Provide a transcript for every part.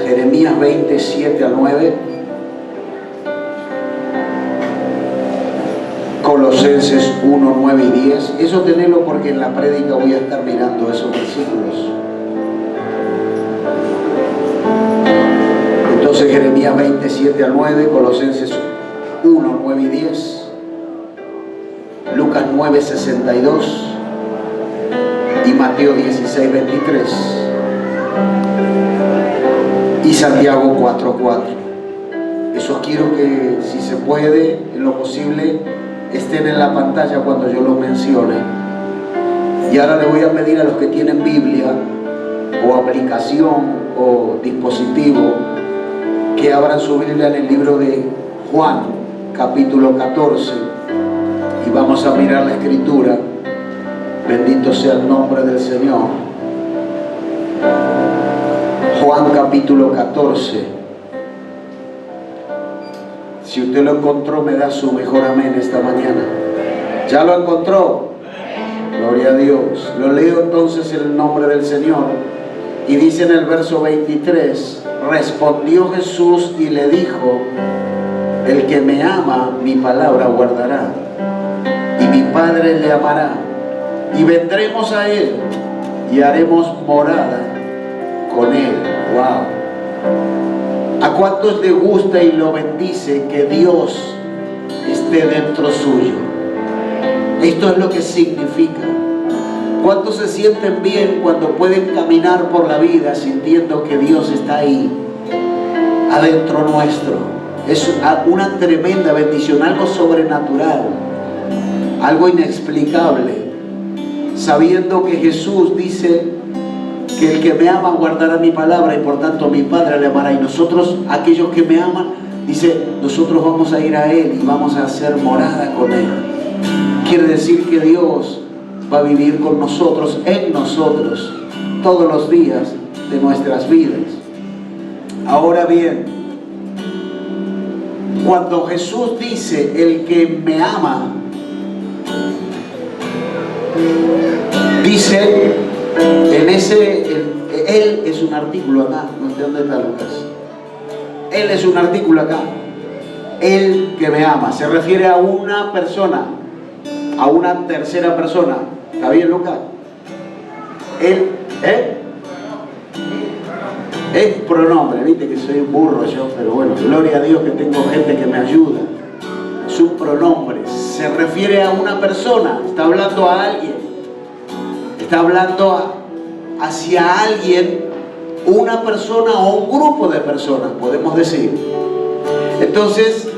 Jeremías 20, 7 al 9. Colosenses 1, 9 y 10. Eso tenelo porque en la prédica voy a estar mirando esos versículos. Entonces Jeremías 20, 7 al 9, Colosenses 1, 9 y 10, Lucas 9, 62 y Mateo 16, 23 y Santiago 4, 4. Eso quiero que, si se puede, en lo posible, estén en la pantalla cuando yo lo mencione. Y ahora le voy a pedir a los que tienen Biblia o aplicación o dispositivo que abran su Biblia en el libro de Juan, capítulo 14, y vamos a mirar la escritura. Bendito sea el nombre del Señor. Juan capítulo 14. Si usted lo encontró, me da su mejor amén esta mañana. ¿Ya lo encontró? Gloria a Dios. Lo leo entonces en el nombre del Señor. Y dice en el verso 23, respondió Jesús y le dijo, el que me ama, mi palabra guardará, y mi Padre le amará, y vendremos a él, y haremos morada con él. Wow. ¿A cuántos le gusta y lo bendice que Dios esté dentro suyo? Esto es lo que significa. ¿Cuántos se sienten bien cuando pueden caminar por la vida sintiendo que Dios está ahí, adentro nuestro? Es una tremenda bendición, algo sobrenatural, algo inexplicable, sabiendo que Jesús dice que el que me ama guardará mi palabra y por tanto mi Padre le amará. Y nosotros, aquellos que me aman, dice, nosotros vamos a ir a Él y vamos a hacer morada con Él. Quiere decir que Dios va a vivir con nosotros, en nosotros, todos los días de nuestras vidas. Ahora bien, cuando Jesús dice, el que me ama, dice, Él es un artículo acá, no sé dónde está Lucas. Él es un artículo acá. El que me ama, se refiere a una persona, a una tercera persona. ¿Está bien, Lucas? Él, es pronombre, viste que soy un burro yo, pero bueno, gloria a Dios que tengo gente que me ayuda. Es un pronombre, se refiere a una persona, está hablando a alguien, está hablando hacia alguien, una persona o un grupo de personas, podemos decir. Entonces,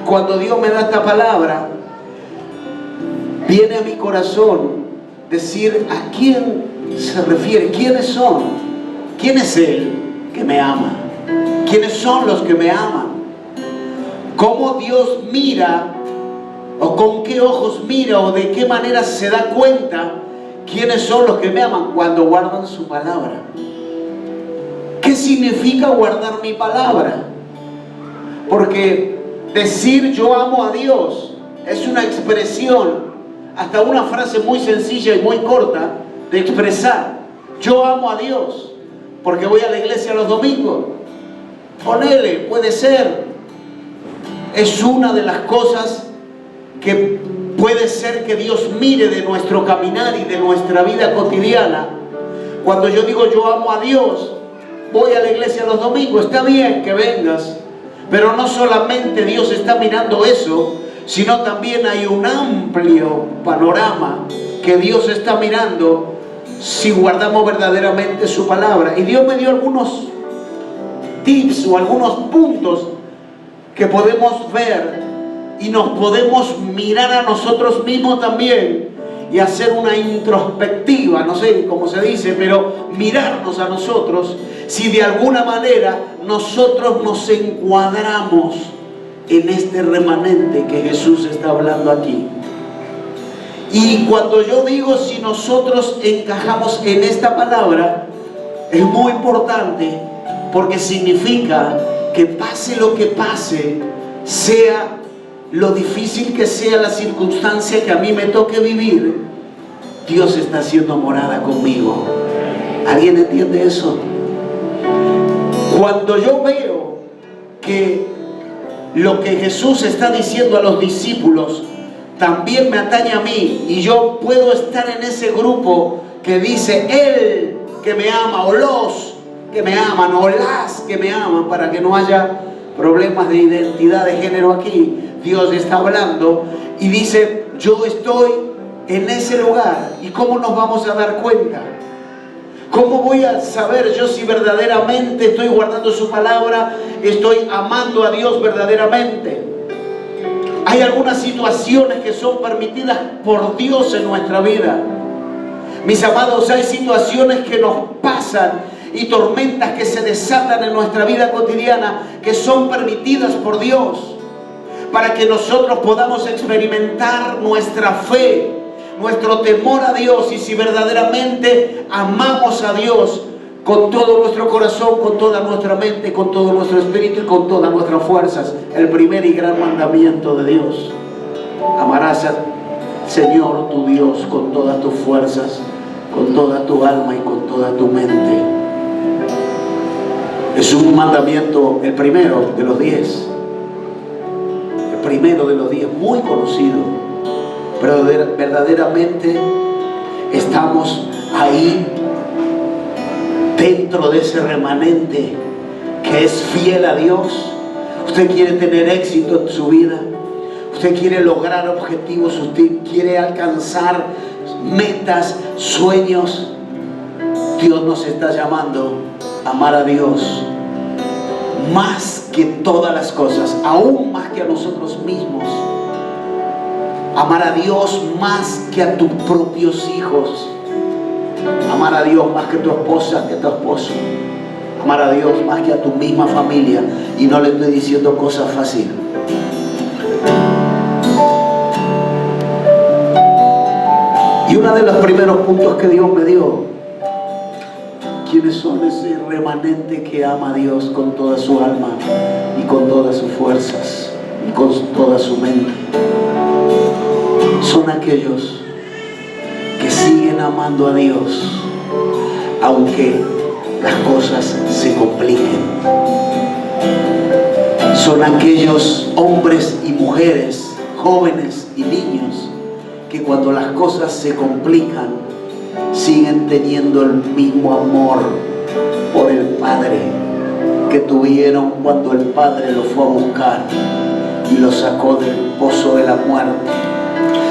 cuando Dios me da esta palabra, viene a mi corazón decir a quién se refiere, quiénes son, quién es Él que me ama, quiénes son los que me aman, cómo Dios mira o con qué ojos mira o de qué manera se da cuenta quiénes son los que me aman cuando guardan su palabra. ¿Qué significa guardar mi palabra? Porque decir yo amo a Dios es una expresión, hasta una frase muy sencilla y muy corta de expresar. Yo amo a Dios porque voy a la iglesia los domingos. Ponele, puede ser. Es una de las cosas que puede ser que Dios mire de nuestro caminar y de nuestra vida cotidiana. Cuando yo digo yo amo a Dios, voy a la iglesia los domingos, está bien que vengas, pero no solamente Dios está mirando eso, sino también hay un amplio panorama que Dios está mirando si guardamos verdaderamente su palabra. Y Dios me dio algunos tips o algunos puntos que podemos ver y nos podemos mirar a nosotros mismos también y hacer una introspectiva, no sé cómo se dice, pero mirarnos a nosotros si de alguna manera nosotros nos encuadramos en este remanente que Jesús está hablando aquí. Y cuando yo digo si nosotros encajamos en esta palabra, es muy importante porque significa que pase lo que pase, sea lo difícil que sea la circunstancia que a mí me toque vivir, Dios está haciendo morada conmigo. ¿Alguien entiende eso? Cuando yo veo que lo que Jesús está diciendo a los discípulos también me atañe a mí, y yo puedo estar en ese grupo que dice Él que me ama, o los que me aman, o las que me aman, para que no haya problemas de identidad de género aquí. Dios está hablando y dice, yo estoy en ese lugar. ¿Y cómo nos vamos a dar cuenta? ¿Cómo voy a saber yo si verdaderamente estoy guardando su palabra, estoy amando a Dios verdaderamente? Hay algunas situaciones que son permitidas por Dios en nuestra vida. Mis amados, hay situaciones que nos pasan y tormentas que se desatan en nuestra vida cotidiana que son permitidas por Dios para que nosotros podamos experimentar nuestra fe, nuestro temor a Dios, y si verdaderamente amamos a Dios con todo nuestro corazón, con toda nuestra mente, con todo nuestro espíritu y con todas nuestras fuerzas. El primer y gran mandamiento de Dios: amarás al Señor tu Dios con todas tus fuerzas, con toda tu alma y con toda tu mente. Es un mandamiento, el primero de los 10. El primero de los 10, muy conocido. Pero verdaderamente estamos ahí dentro de ese remanente que es fiel a Dios. Usted quiere tener éxito en su vida, usted quiere lograr objetivos, usted quiere alcanzar metas, sueños. Dios nos está llamando a amar a Dios más que todas las cosas, aún más que a nosotros mismos. Amar a Dios más que a tus propios hijos. Amar a Dios más que tu esposa, que tu esposo. Amar a Dios más que a tu misma familia. Y no le estoy diciendo cosas fáciles. Y uno de los primeros puntos que Dios me dio: ¿quiénes son ese remanente que ama a Dios con toda su alma y con todas sus fuerzas y con toda su mente? Son aquellos que siguen amando a Dios aunque las cosas se compliquen. Son aquellos hombres y mujeres, jóvenes y niños, que cuando las cosas se complican siguen teniendo el mismo amor por el Padre que tuvieron cuando el Padre lo fue a buscar y lo sacó del pozo de la muerte.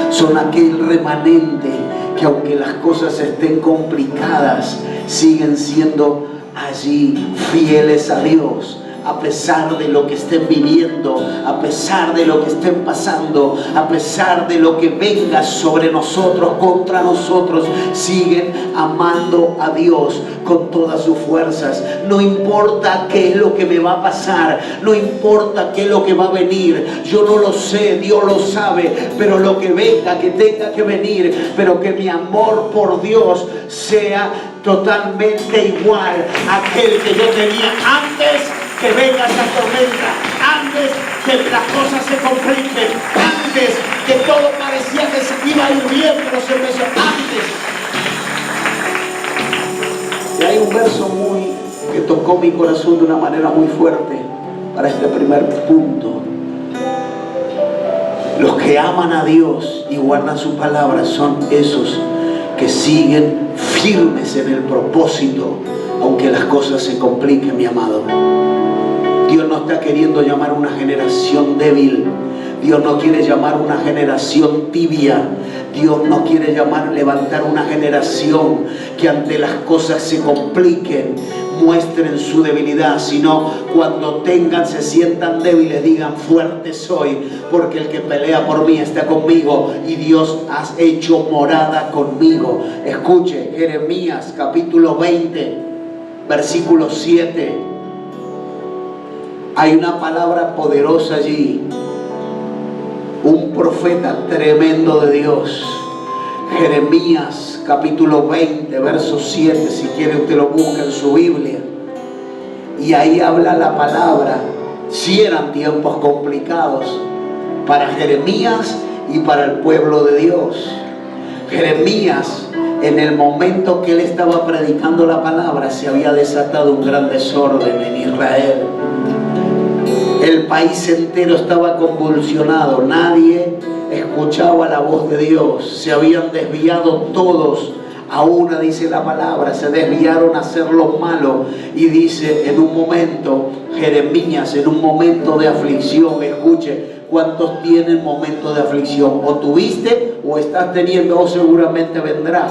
Son aquel remanente que aunque las cosas estén complicadas, siguen siendo allí fieles a Dios. A pesar de lo que estén viviendo, a pesar de lo que estén pasando, a pesar de lo que venga sobre nosotros, contra nosotros, siguen amando a Dios con todas sus fuerzas. No importa qué es lo que me va a pasar, no importa qué es lo que va a venir, yo no lo sé, Dios lo sabe, pero lo que venga, que tenga que venir, pero que mi amor por Dios sea totalmente igual a aquel que yo tenía antes que venga esa tormenta, antes que las cosas se compliquen, antes que todo parecía que se iba a ir bien, pero se empezó antes. Y hay un verso que tocó mi corazón de una manera muy fuerte para este primer punto. Los que aman a Dios y guardan su palabra son esos que siguen firmes en el propósito, aunque las cosas se compliquen, mi amado. Dios no está queriendo llamar a una generación débil. Dios no quiere llamar una generación tibia. Dios no quiere levantar una generación que ante las cosas se compliquen muestren su debilidad, sino cuando se sientan débiles, digan: fuerte soy, porque el que pelea por mí está conmigo y Dios ha hecho morada conmigo. Escuche, Jeremías capítulo 20, versículo 7. Hay una palabra poderosa allí. Un profeta tremendo de Dios. Jeremías capítulo 20, verso 7. Si quiere usted lo busca en su Biblia. Y ahí habla la palabra. Si eran tiempos complicados para Jeremías y para el pueblo de Dios. Jeremías En el momento que él estaba predicando la palabra, se había desatado un gran desorden en Israel. El país entero estaba convulsionado, nadie escuchaba la voz de Dios, se habían desviado todos. A una, dice la palabra, se desviaron a hacer lo malo. Y dice, en un momento, Jeremías, en un momento de aflicción, escuche, ¿cuántos tienen momentos de aflicción? O tuviste o estás teniendo, o seguramente vendrá.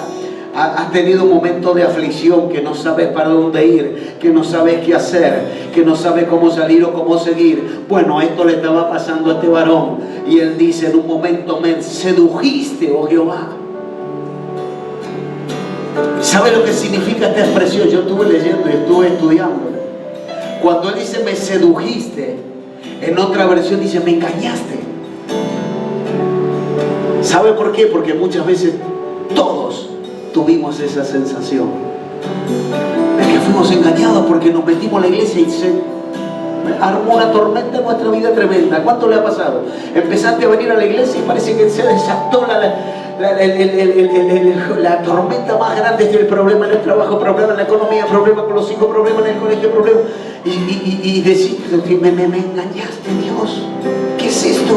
Has tenido un momento de aflicción que no sabes para dónde ir, que no sabes qué hacer, que no sabes cómo salir o cómo seguir. Bueno, esto le estaba pasando a este varón. Y él dice, en un momento, me sedujiste, oh Jehová. ¿Sabe lo que significa esta expresión? Yo estuve leyendo y estuve estudiando. Cuando él dice, me sedujiste, en otra versión dice, me engañaste. ¿Sabe por qué? Porque muchas veces todos tuvimos esa sensación. Es que fuimos engañados porque nos metimos a la iglesia y se armó una tormenta en nuestra vida tremenda. ¿Cuánto le ha pasado? Empezaste a venir a la iglesia y parece que se desató la tormenta más grande. Este es el problema en el trabajo, problema en la economía, problema con los hijos, problema en el colegio, problema. Y decís, me engañaste, Dios. ¿Qué es esto?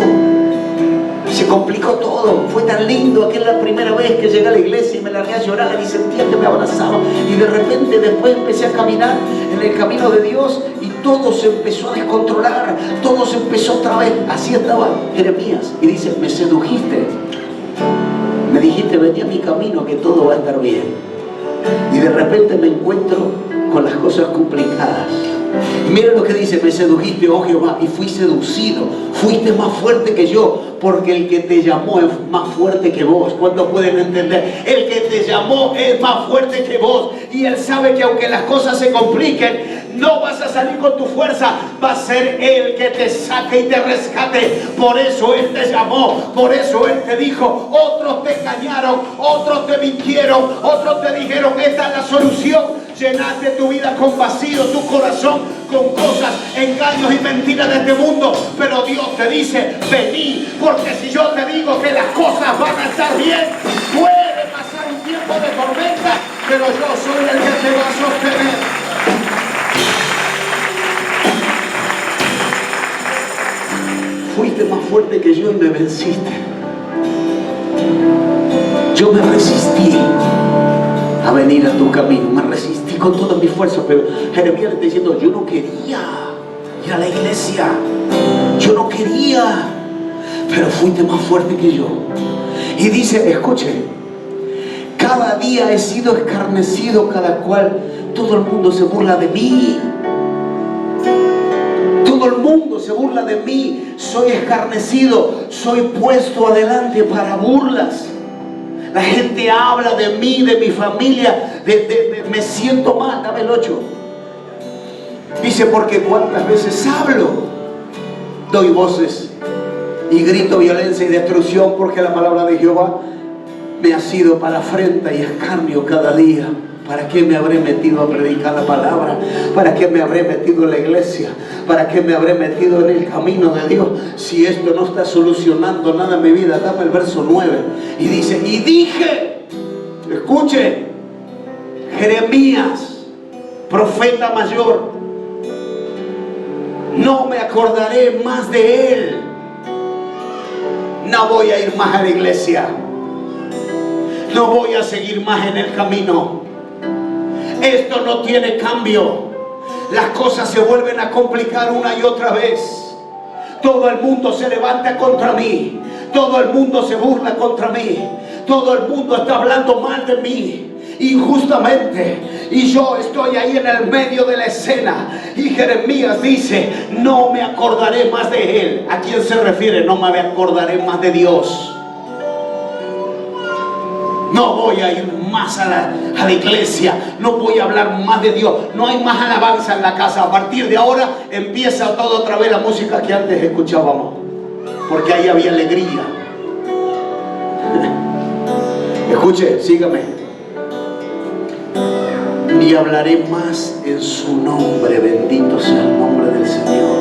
Se complicó todo. Fue tan lindo aquella primera vez que llegué a la iglesia y me largué a llorar y sentía que me abrazaba. Y de repente después empecé a caminar en el camino de Dios y todo se empezó a descontrolar. Todo se empezó otra vez. Así estaba Jeremías. Y dice, me sedujiste. Me dijiste, vení a mi camino que todo va a estar bien. Y de repente me encuentro con las cosas complicadas. Y miren lo que dice, me sedujiste, oh Jehová, y fui seducido. Fuiste más fuerte que yo, porque el que te llamó es más fuerte que vos. ¿Cuántos pueden entender? El que te llamó es más fuerte que vos. Y Él sabe que aunque las cosas se compliquen, no vas a salir con tu fuerza, va a ser Él que te saque y te rescate. Por eso Él te llamó, por eso Él te dijo. Otros te engañaron, otros te mintieron, otros te dijeron, esta es la solución. Llenaste tu vida con vacío, tu corazón con cosas, engaños y mentiras de este mundo. Pero Dios te dice, vení, porque si yo te digo que las cosas van a estar bien, puede pasar un tiempo de tormenta, pero yo soy el que te va a sostener. Fuiste más fuerte que yo y me venciste. Yo me resistí a venir a tu camino, me resistí con toda mi fuerza, pero Jeremías le está diciendo, yo no quería ir a la iglesia, yo no quería, pero fuiste más fuerte que yo. Y dice, escuche, cada día he sido escarnecido, cada cual, todo el mundo se burla de mí. Todo el mundo se burla de mí, soy escarnecido, soy puesto adelante para burlas. La gente habla de mí, de mi familia, me siento mal. Dame el 8. Dice, porque cuántas veces hablo, doy voces y grito violencia y destrucción, porque la palabra de Jehová me ha sido para afrenta y escarnio cada día. ¿Para qué me habré metido a predicar la palabra? ¿Para qué me habré metido en la iglesia? ¿Para qué me habré metido en el camino de Dios? Si esto no está solucionando nada en mi vida. Dame el verso 9. Y dice, y dije, escuche, Jeremías, profeta mayor, no me acordaré más de él. No voy a ir más a la iglesia. No voy a seguir más en el camino. Esto no tiene cambio. Las cosas se vuelven a complicar una y otra vez. Todo el mundo se levanta contra mí. Todo el mundo se burla contra mí. Todo el mundo está hablando mal de mí, injustamente. Y yo estoy ahí en el medio de la escena. Y Jeremías dice, no me acordaré más de él. ¿A quién se refiere? No me acordaré más de Dios. No voy a ir más a la iglesia. No voy a hablar más de Dios. No hay más alabanza en la casa. A partir de ahora empieza todo otra vez la música que antes escuchábamos, porque ahí había alegría. Escuche, sígame. Ni hablaré más en su nombre. Bendito sea el nombre del Señor.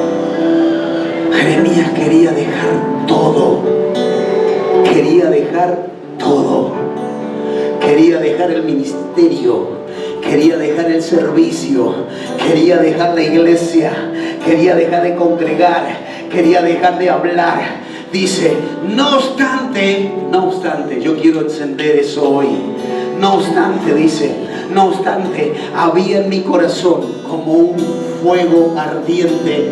Jeremías quería dejar todo. Quería dejar todo. Quería dejar dejar el ministerio, quería dejar el servicio, quería dejar la iglesia, quería dejar de congregar, quería dejar de hablar. Dice, no obstante, yo quiero encender eso hoy. No obstante, dice, no obstante, había en mi corazón como un fuego ardiente,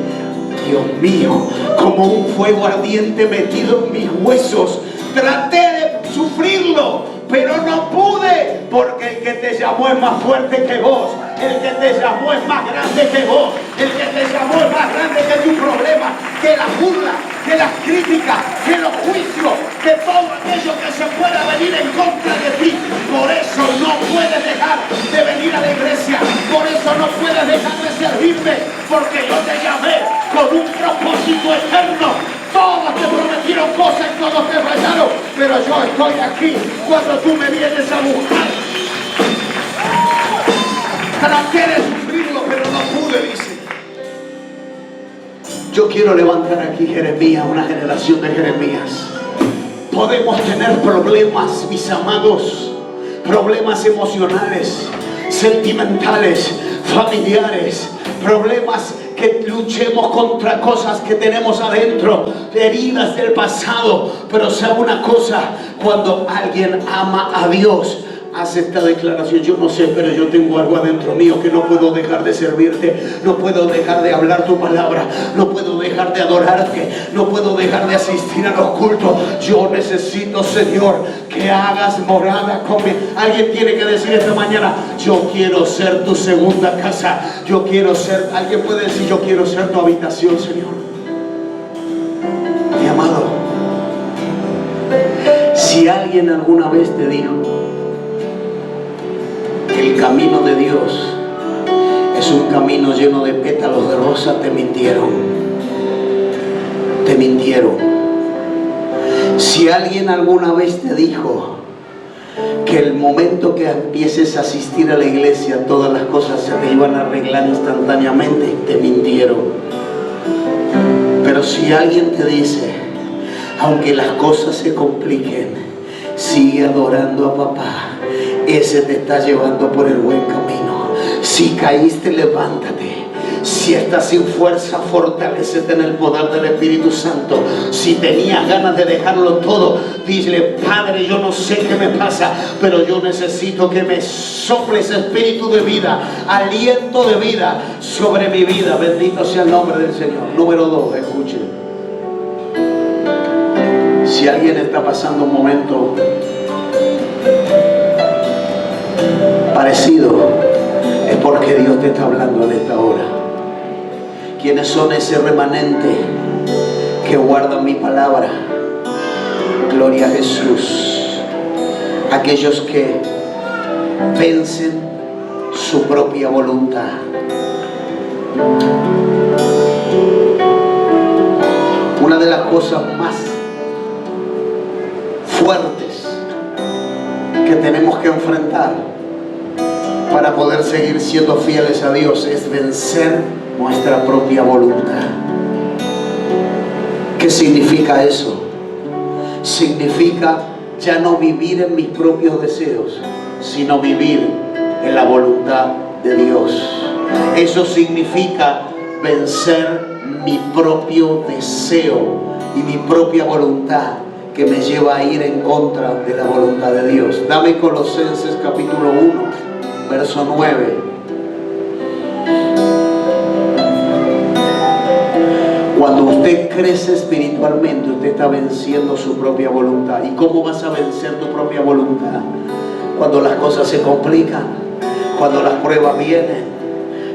Dios mío, como un fuego ardiente metido en mis huesos. Traté de sufrirlo, pero no pude, porque el que te llamó es más fuerte que vos. El que te llamó es más grande que vos. El que te llamó es más grande que tu problema, que la burla, que las críticas, que los juicios, que todo aquello que se pueda venir en contra de ti. Por eso no puedes dejar de venir a la iglesia. Por eso no puedes dejar de servirme, porque yo te llamé con un propósito eterno. Todos te prometieron cosas y todos te fallaron, pero yo estoy aquí cuando tú me vienes a buscar. Traté de sufrirlo, pero no pude, dice. Yo quiero levantar aquí Jeremías, una generación de Jeremías. Podemos tener problemas, mis amados, problemas emocionales, sentimentales, familiares, problemas que luchemos contra cosas que tenemos adentro, heridas del pasado. Pero sabe una cosa, cuando alguien ama a Dios, hace esta declaración: yo no sé, pero yo tengo algo adentro mío que no puedo dejar de servirte, no puedo dejar de hablar tu palabra, no puedo dejar de adorarte, no puedo dejar de asistir a los cultos. Yo necesito, Señor, que hagas morada conmigo. Alguien tiene que decir esta mañana: yo quiero ser tu segunda casa, yo quiero ser. Alguien puede decir: yo quiero ser tu habitación, Señor. Mi amado, si alguien alguna vez te dijo que el camino de Dios es un camino lleno de pétalos de rosa, te mintieron. Te mintieron. Si alguien alguna vez te dijo que el momento que empieces a asistir a la iglesia todas las cosas se te iban a arreglar instantáneamente, te mintieron. Pero si alguien te dice: aunque las cosas se compliquen, sigue adorando a papá, ese te está llevando por el buen camino. Si caíste, levántate. Si estás sin fuerza, fortalécete en el poder del Espíritu Santo. Si tenías ganas de dejarlo todo, dile: Padre, yo no sé qué me pasa, pero yo necesito que me soples espíritu de vida, aliento de vida sobre mi vida. Bendito sea el nombre del Señor. Número 2, escuchen. Si alguien está pasando un momento parecido, es porque Dios te está hablando en esta hora. ¿Quiénes son ese remanente que guardan mi palabra? Gloria a Jesús. Aquellos que vencen su propia voluntad. Una de las cosas más fuertes que tenemos que enfrentar para poder seguir siendo fieles a Dios es vencer nuestra propia voluntad. ¿Qué significa eso? Significa ya no vivir en mis propios deseos, sino vivir en la voluntad de Dios. Eso significa vencer mi propio deseo y mi propia voluntad, que me lleva a ir en contra de la voluntad de Dios. Dame Colosenses capítulo 1, verso 9. Cuando usted crece espiritualmente, usted está venciendo su propia voluntad. ¿Y cómo vas a vencer tu propia voluntad? Cuando las cosas se complican, cuando las pruebas vienen.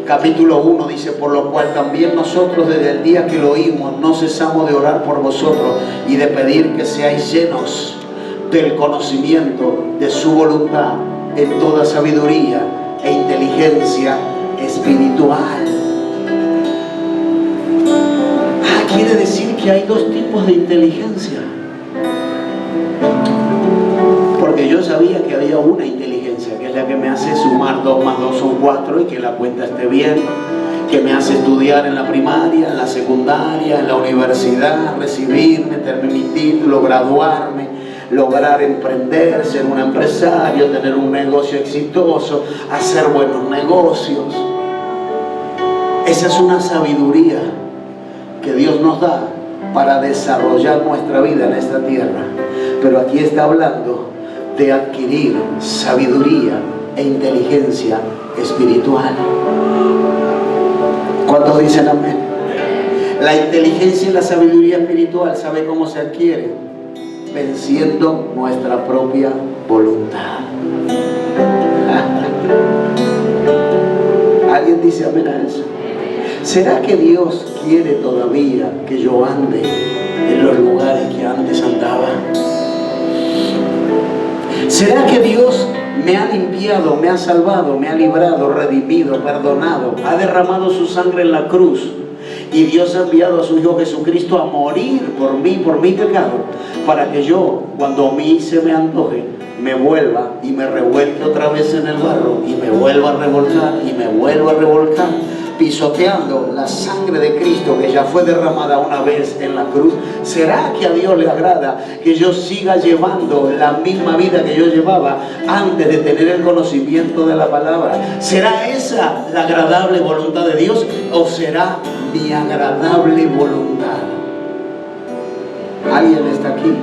Capítulo 1 dice: por lo cual también nosotros desde el día que lo oímos no cesamos de orar por vosotros y de pedir que seáis llenos del conocimiento de su voluntad en toda sabiduría e inteligencia espiritual. Quiere decir que hay dos tipos de inteligencia. Porque yo sabía que había una inteligencia, que es la que me hace sumar 2 más 2 son 4 y que la cuenta esté bien, que me hace estudiar en la primaria, en la secundaria, en la universidad, recibirme, tener mi título, graduarme, lograr emprender, ser un empresario, tener un negocio exitoso, hacer buenos negocios. Esa es una sabiduría que Dios nos da para desarrollar nuestra vida en esta tierra. Pero aquí está hablando de adquirir sabiduría e inteligencia espiritual. ¿Cuántos dicen amén? La inteligencia y la sabiduría espiritual, ¿sabe cómo se adquiere? Venciendo nuestra propia voluntad. ¿Alguien dice amén a eso? ¿Será que Dios quiere todavía que yo ande en los lugares que antes andaba? ¿Será que Dios me ha limpiado, me ha salvado, me ha librado, redimido, perdonado, ha derramado su sangre en la cruz? Y Dios ha enviado a su Hijo Jesucristo a morir por mí, por mi pecado, para que yo, cuando a mí se me antoje, me vuelva y me revuelque otra vez en el barro, y me vuelva a revolcar, y me vuelva a revolcar, pisoteando la sangre de Cristo que ya fue derramada una vez en la cruz. ¿Será que a Dios le agrada que yo siga llevando la misma vida que yo llevaba antes de tener el conocimiento de la palabra? ¿Será esa la agradable voluntad de Dios o será mi agradable voluntad? ¿Alguien está aquí?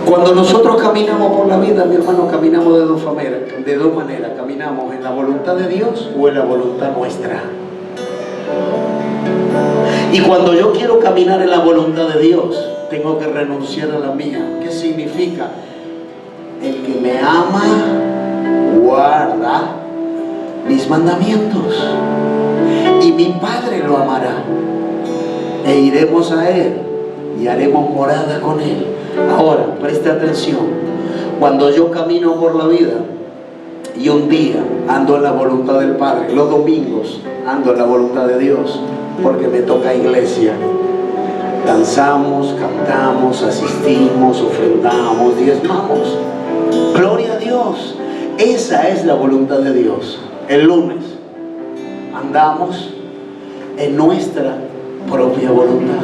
Cuando nosotros caminamos por la vida, mi hermano, caminamos de dos maneras. Caminamos en la voluntad de Dios o en la voluntad nuestra. Y cuando yo quiero caminar en la voluntad de Dios, tengo que renunciar a la mía. ¿Qué significa? El que me ama, guarda mis mandamientos. Y mi Padre lo amará. E iremos a Él y haremos morada con Él. Ahora, preste atención. Cuando yo camino por la vida y un día ando en la voluntad del Padre, los domingos ando en la voluntad de Dios, porque me toca iglesia, danzamos, cantamos, asistimos, ofrendamos, diezmamos. Gloria a Dios. Esa es la voluntad de Dios. El lunes andamos en nuestra propia voluntad,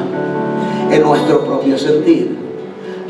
en nuestro propio sentir.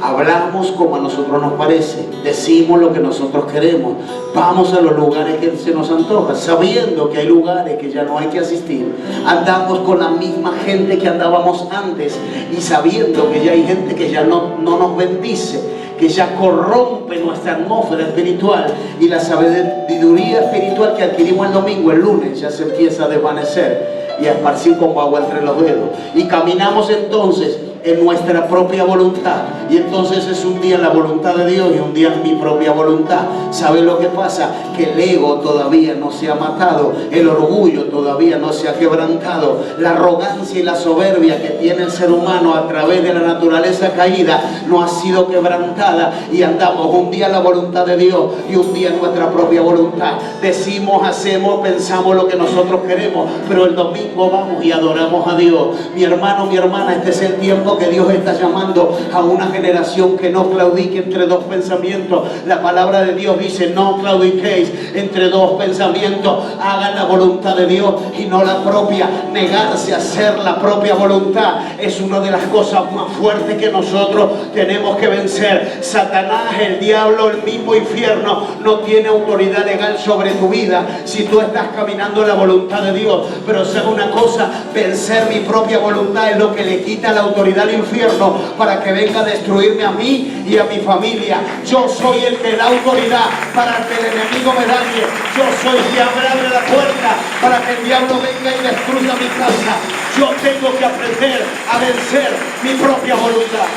Hablamos como a nosotros nos parece, decimos lo que nosotros queremos, vamos a los lugares que se nos antoja, sabiendo que hay lugares que ya no hay que asistir. Andamos con la misma gente que andábamos antes y sabiendo que ya hay gente que ya no nos bendice, que ya corrompe nuestra atmósfera espiritual, y la sabiduría espiritual que adquirimos el domingo, el lunes, ya se empieza a desvanecer y a esparcir como agua entre los dedos. Y caminamos entonces en nuestra propia voluntad, y entonces es un día en la voluntad de Dios y un día en mi propia voluntad. ¿Sabe lo que pasa? Que el ego todavía no se ha matado, el orgullo todavía no se ha quebrantado, la arrogancia y la soberbia que tiene el ser humano a través de la naturaleza caída no ha sido quebrantada, y andamos un día en la voluntad de Dios y un día en nuestra propia voluntad. Decimos, hacemos, pensamos lo que nosotros queremos, pero el domingo vamos y adoramos a Dios. Mi hermano, mi hermana, este es el tiempo que Dios está llamando a una generación que no claudique entre dos pensamientos. La palabra de Dios dice: no claudiquéis entre dos pensamientos, hagan la voluntad de Dios y no la propia. Negarse a hacer la propia voluntad es una de las cosas más fuertes que nosotros tenemos que vencer. Satanás, el diablo, el mismo infierno no tiene autoridad legal sobre tu vida si tú estás caminando en la voluntad de Dios. Pero sabe una cosa, vencer mi propia voluntad es lo que le quita la autoridad al infierno para que venga a destruirme a mí y a mi familia. Yo soy el que da autoridad para que el enemigo me dañe. Yo soy quien abre la puerta para que el diablo venga y destruya mi casa. Yo tengo que aprender a vencer mi propia voluntad.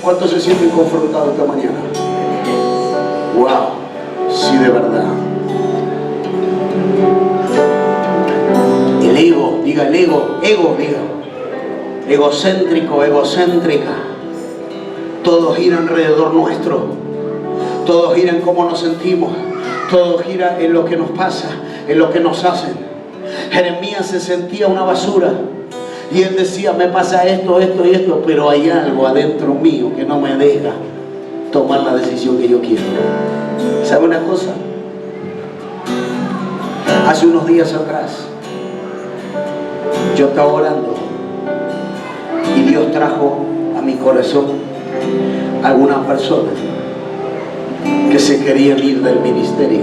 ¿Cuántos se sienten confrontados esta mañana? Wow, sí, de verdad. El ego, diga el ego, diga. Egocéntrico, egocéntrica. Todo gira alrededor nuestro. Todo gira en cómo nos sentimos. Todo gira en lo que nos pasa, en lo que nos hacen. Jeremías se sentía una basura. Y él decía: me pasa esto, esto y esto, pero hay algo adentro mío que no me deja tomar la decisión que yo quiero. ¿Sabe una cosa? Hace unos días atrás Yo estaba orando y Dios trajo a mi corazón algunas personas que se querían ir del ministerio.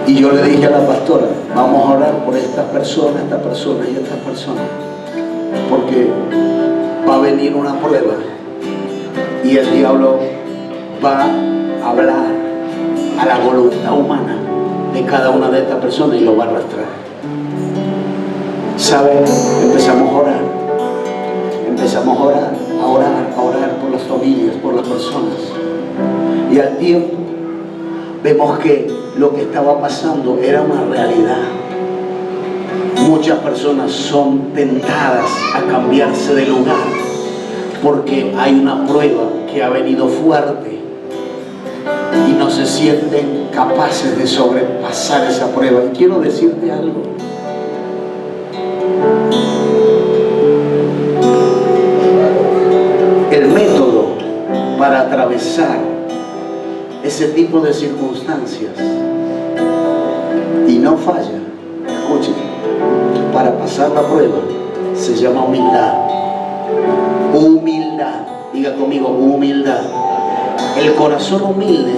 Y yo le dije a la pastora, vamos a orar por estas personas y estas personas, porque va a venir una prueba y el diablo va a hablar a la voluntad humana de cada una de estas personas y lo va a arrastrar. ¿Saben? Empezamos a orar por las familias, por las personas, y al tiempo vemos que lo que estaba pasando era una realidad. Muchas personas son tentadas a cambiarse de lugar porque hay una prueba que ha venido fuerte y no se sienten capaces de sobrepasar esa prueba. Y quiero decirte algo. El método para atravesar ese tipo de circunstancias y no falla, escuchen, para pasar la prueba se llama humildad. Humildad, diga conmigo, humildad. El corazón humilde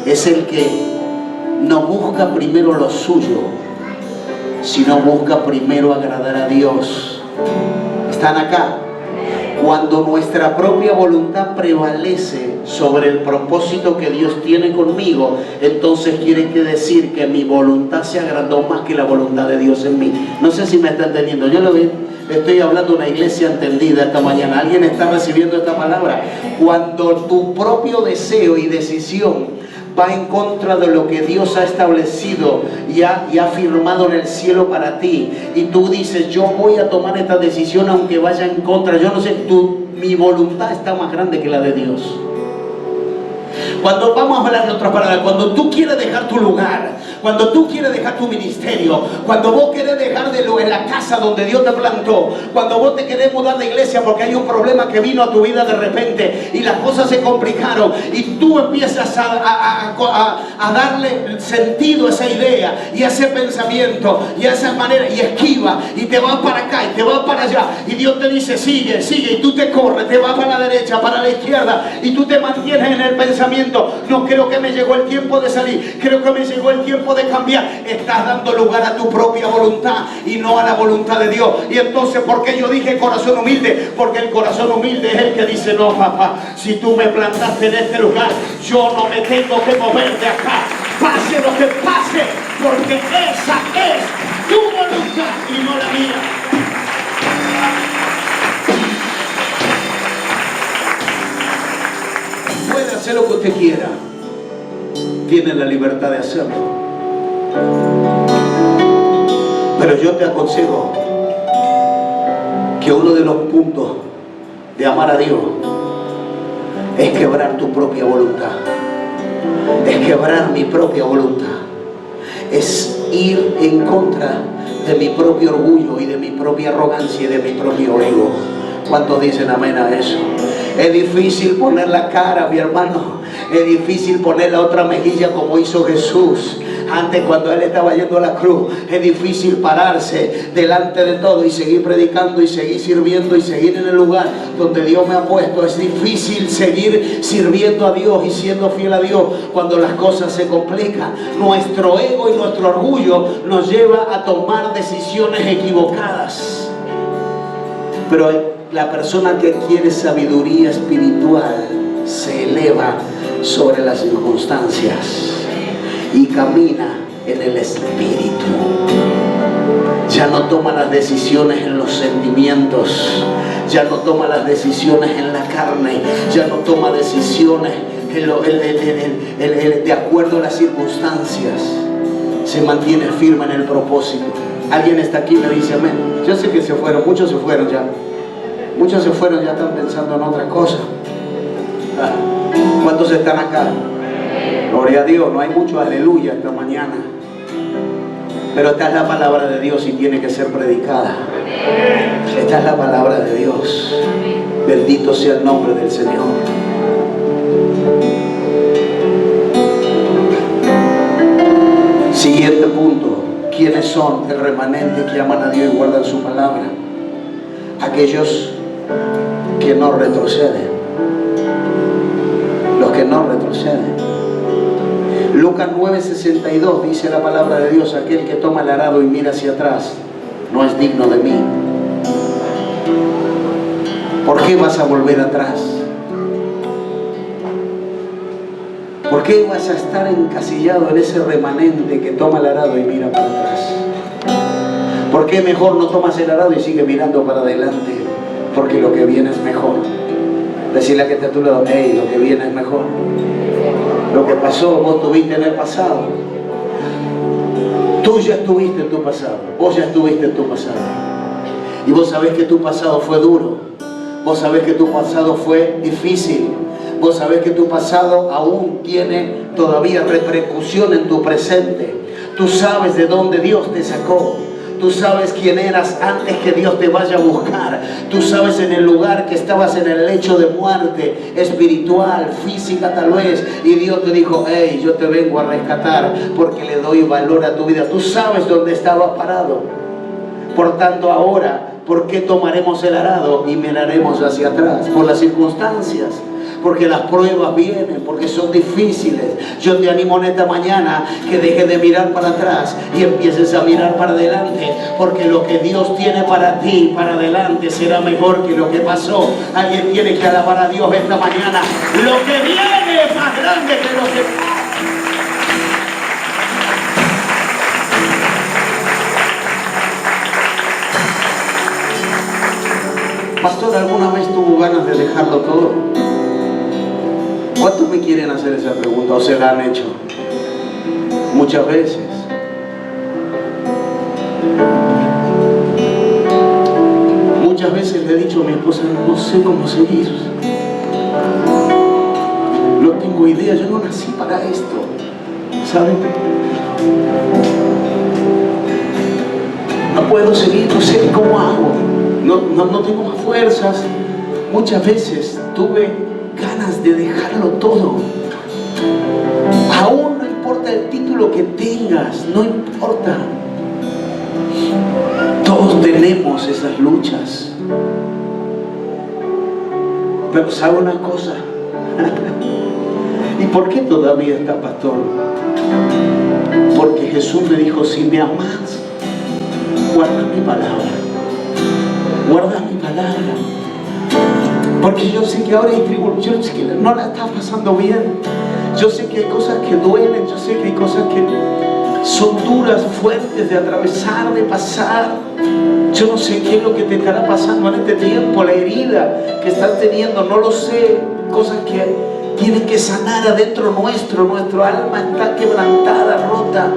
es el que no busca primero lo suyo, sino busca primero agradar a Dios. ¿Están acá? Cuando nuestra propia voluntad prevalece sobre el propósito que Dios tiene conmigo, entonces quiere decir que mi voluntad se agrandó más que la voluntad de Dios en mí. No sé si me está entendiendo. Yo estoy hablando de una iglesia entendida esta mañana. ¿Alguien está recibiendo esta palabra? Cuando tu propio deseo y decisión va en contra de lo que Dios ha establecido y ha firmado en el cielo para ti, y tú dices, yo voy a tomar esta decisión aunque vaya en contra, yo no sé, mi voluntad está más grande que la de Dios. Cuando, vamos a hablar de otras palabras, cuando tú quieres dejar tu lugar, cuando tú quieres dejar tu ministerio, cuando vos querés dejar en la casa donde Dios te plantó, cuando vos te querés mudar de iglesia porque hay un problema que vino a tu vida de repente y las cosas se complicaron y tú empiezas a darle sentido a esa idea y a ese pensamiento y a esa manera y esquiva y te vas para acá y te vas para allá y Dios te dice sigue, sigue, y tú te corres, te vas para la derecha, para la izquierda y tú te mantienes en el pensamiento, no, creo que me llegó el tiempo de salir, creo que me llegó el tiempo de cambiar. Estás dando lugar a tu propia voluntad y no a la voluntad de Dios. Y entonces, ¿por qué yo dije corazón humilde? Porque el corazón humilde es el que dice, no, papá, si tú me plantaste en este lugar, yo no me tengo que mover de acá, pase lo que pase, porque esa es tu voluntad y no la mía. Puede hacer lo que usted quiera, tiene la libertad de hacerlo, pero yo te aconsejo que uno de los puntos de amar a Dios es quebrar tu propia voluntad, es quebrar mi propia voluntad, es ir en contra de mi propio orgullo y de mi propia arrogancia y de mi propio ego. ¿Cuántos dicen amén a eso? Es difícil poner la cara, mi hermano. Es difícil poner la otra mejilla como hizo Jesús antes cuando Él estaba yendo a la cruz. Es difícil pararse delante de todo y seguir predicando y seguir sirviendo y seguir en el lugar donde Dios me ha puesto. Es difícil seguir sirviendo a Dios y siendo fiel a Dios cuando las cosas se complican. Nuestro ego y nuestro orgullo nos lleva a tomar decisiones equivocadas. Pero la persona que adquiere sabiduría espiritual se eleva sobre las circunstancias y camina en el espíritu. Ya no toma las decisiones en los sentimientos, ya no toma las decisiones en la carne, ya no toma decisiones de acuerdo a las circunstancias. Se mantiene firme en el propósito. ¿Alguien está aquí? Me dice amén. Yo sé que se fueron, muchos se fueron ya. Muchos se fueron, ya están pensando en otra cosa. ¿Cuántos están acá? Gloria a Dios, no hay mucho aleluya esta mañana. Pero esta es la palabra de Dios y tiene que ser predicada. Esta es la palabra de Dios. Bendito sea el nombre del Señor. Siguiente punto. ¿Quiénes son? son el remanente que aman a Dios y guardan su palabra? Aquellos que no retroceden. Los que no retroceden. Lucas 9:62 dice la palabra de Dios: aquel que toma el arado y mira hacia atrás no es digno de mí. ¿Por qué vas a volver atrás? ¿Por qué vas a estar encasillado en ese remanente que toma el arado y mira para atrás? ¿Por qué mejor no tomas el arado y sigue mirando para adelante? Porque lo que viene es mejor. Decirle a que está a tu lado: hey, lo que viene es mejor. Lo que pasó, vos tuviste en el pasado. Tú ya estuviste en tu pasado. Vos ya estuviste en tu pasado. Y vos sabés que tu pasado fue duro. Vos sabés que tu pasado fue difícil. Vos sabés que tu pasado aún tiene todavía repercusión en tu presente. Tú sabes de dónde Dios te sacó. Tú sabes quién eras antes que Dios te vaya a buscar. Tú sabes en el lugar que estabas, en el lecho de muerte espiritual, física tal vez. Y Dios te dijo: hey, yo te vengo a rescatar porque le doy valor a tu vida. Tú sabes dónde estabas parado. Por tanto ahora, ¿por qué tomaremos el arado y miraremos hacia atrás? Por las circunstancias. Porque las pruebas vienen, porque son difíciles. Yo te animo en esta mañana que dejes de mirar para atrás y empieces a mirar para adelante, porque lo que Dios tiene para ti, para adelante, será mejor que lo que pasó. Alguien tiene que alabar a Dios esta mañana. Lo que viene es más grande que lo que... Pastor, ¿alguna vez tuvo ganas de dejarlo todo? ¿Cuántos me quieren hacer esa pregunta o se la han hecho? Muchas veces. Muchas veces le he dicho a mi esposa: no sé cómo seguir. No tengo idea, yo no nací para esto. ¿Saben? No puedo seguir, no sé cómo hago. No tengo más fuerzas. Muchas veces tuve ganas de dejarlo todo. Aún no importa el título que tengas, no importa. Todos tenemos esas luchas. Pero ¿sabe una cosa? ¿Y por qué todavía está, pastor? Porque Jesús me dijo: si me amas, guarda mi palabra. Guarda mi palabra. Porque yo sé que ahora hay tribulación, yo sé que no la estás pasando bien. Yo sé que hay cosas que duelen, yo sé que hay cosas que son duras, fuertes de atravesar, de pasar. Yo no sé qué es lo que te estará pasando en este tiempo, la herida que estás teniendo, no lo sé. Cosas que tienen que sanar adentro nuestro alma está quebrantada, rota.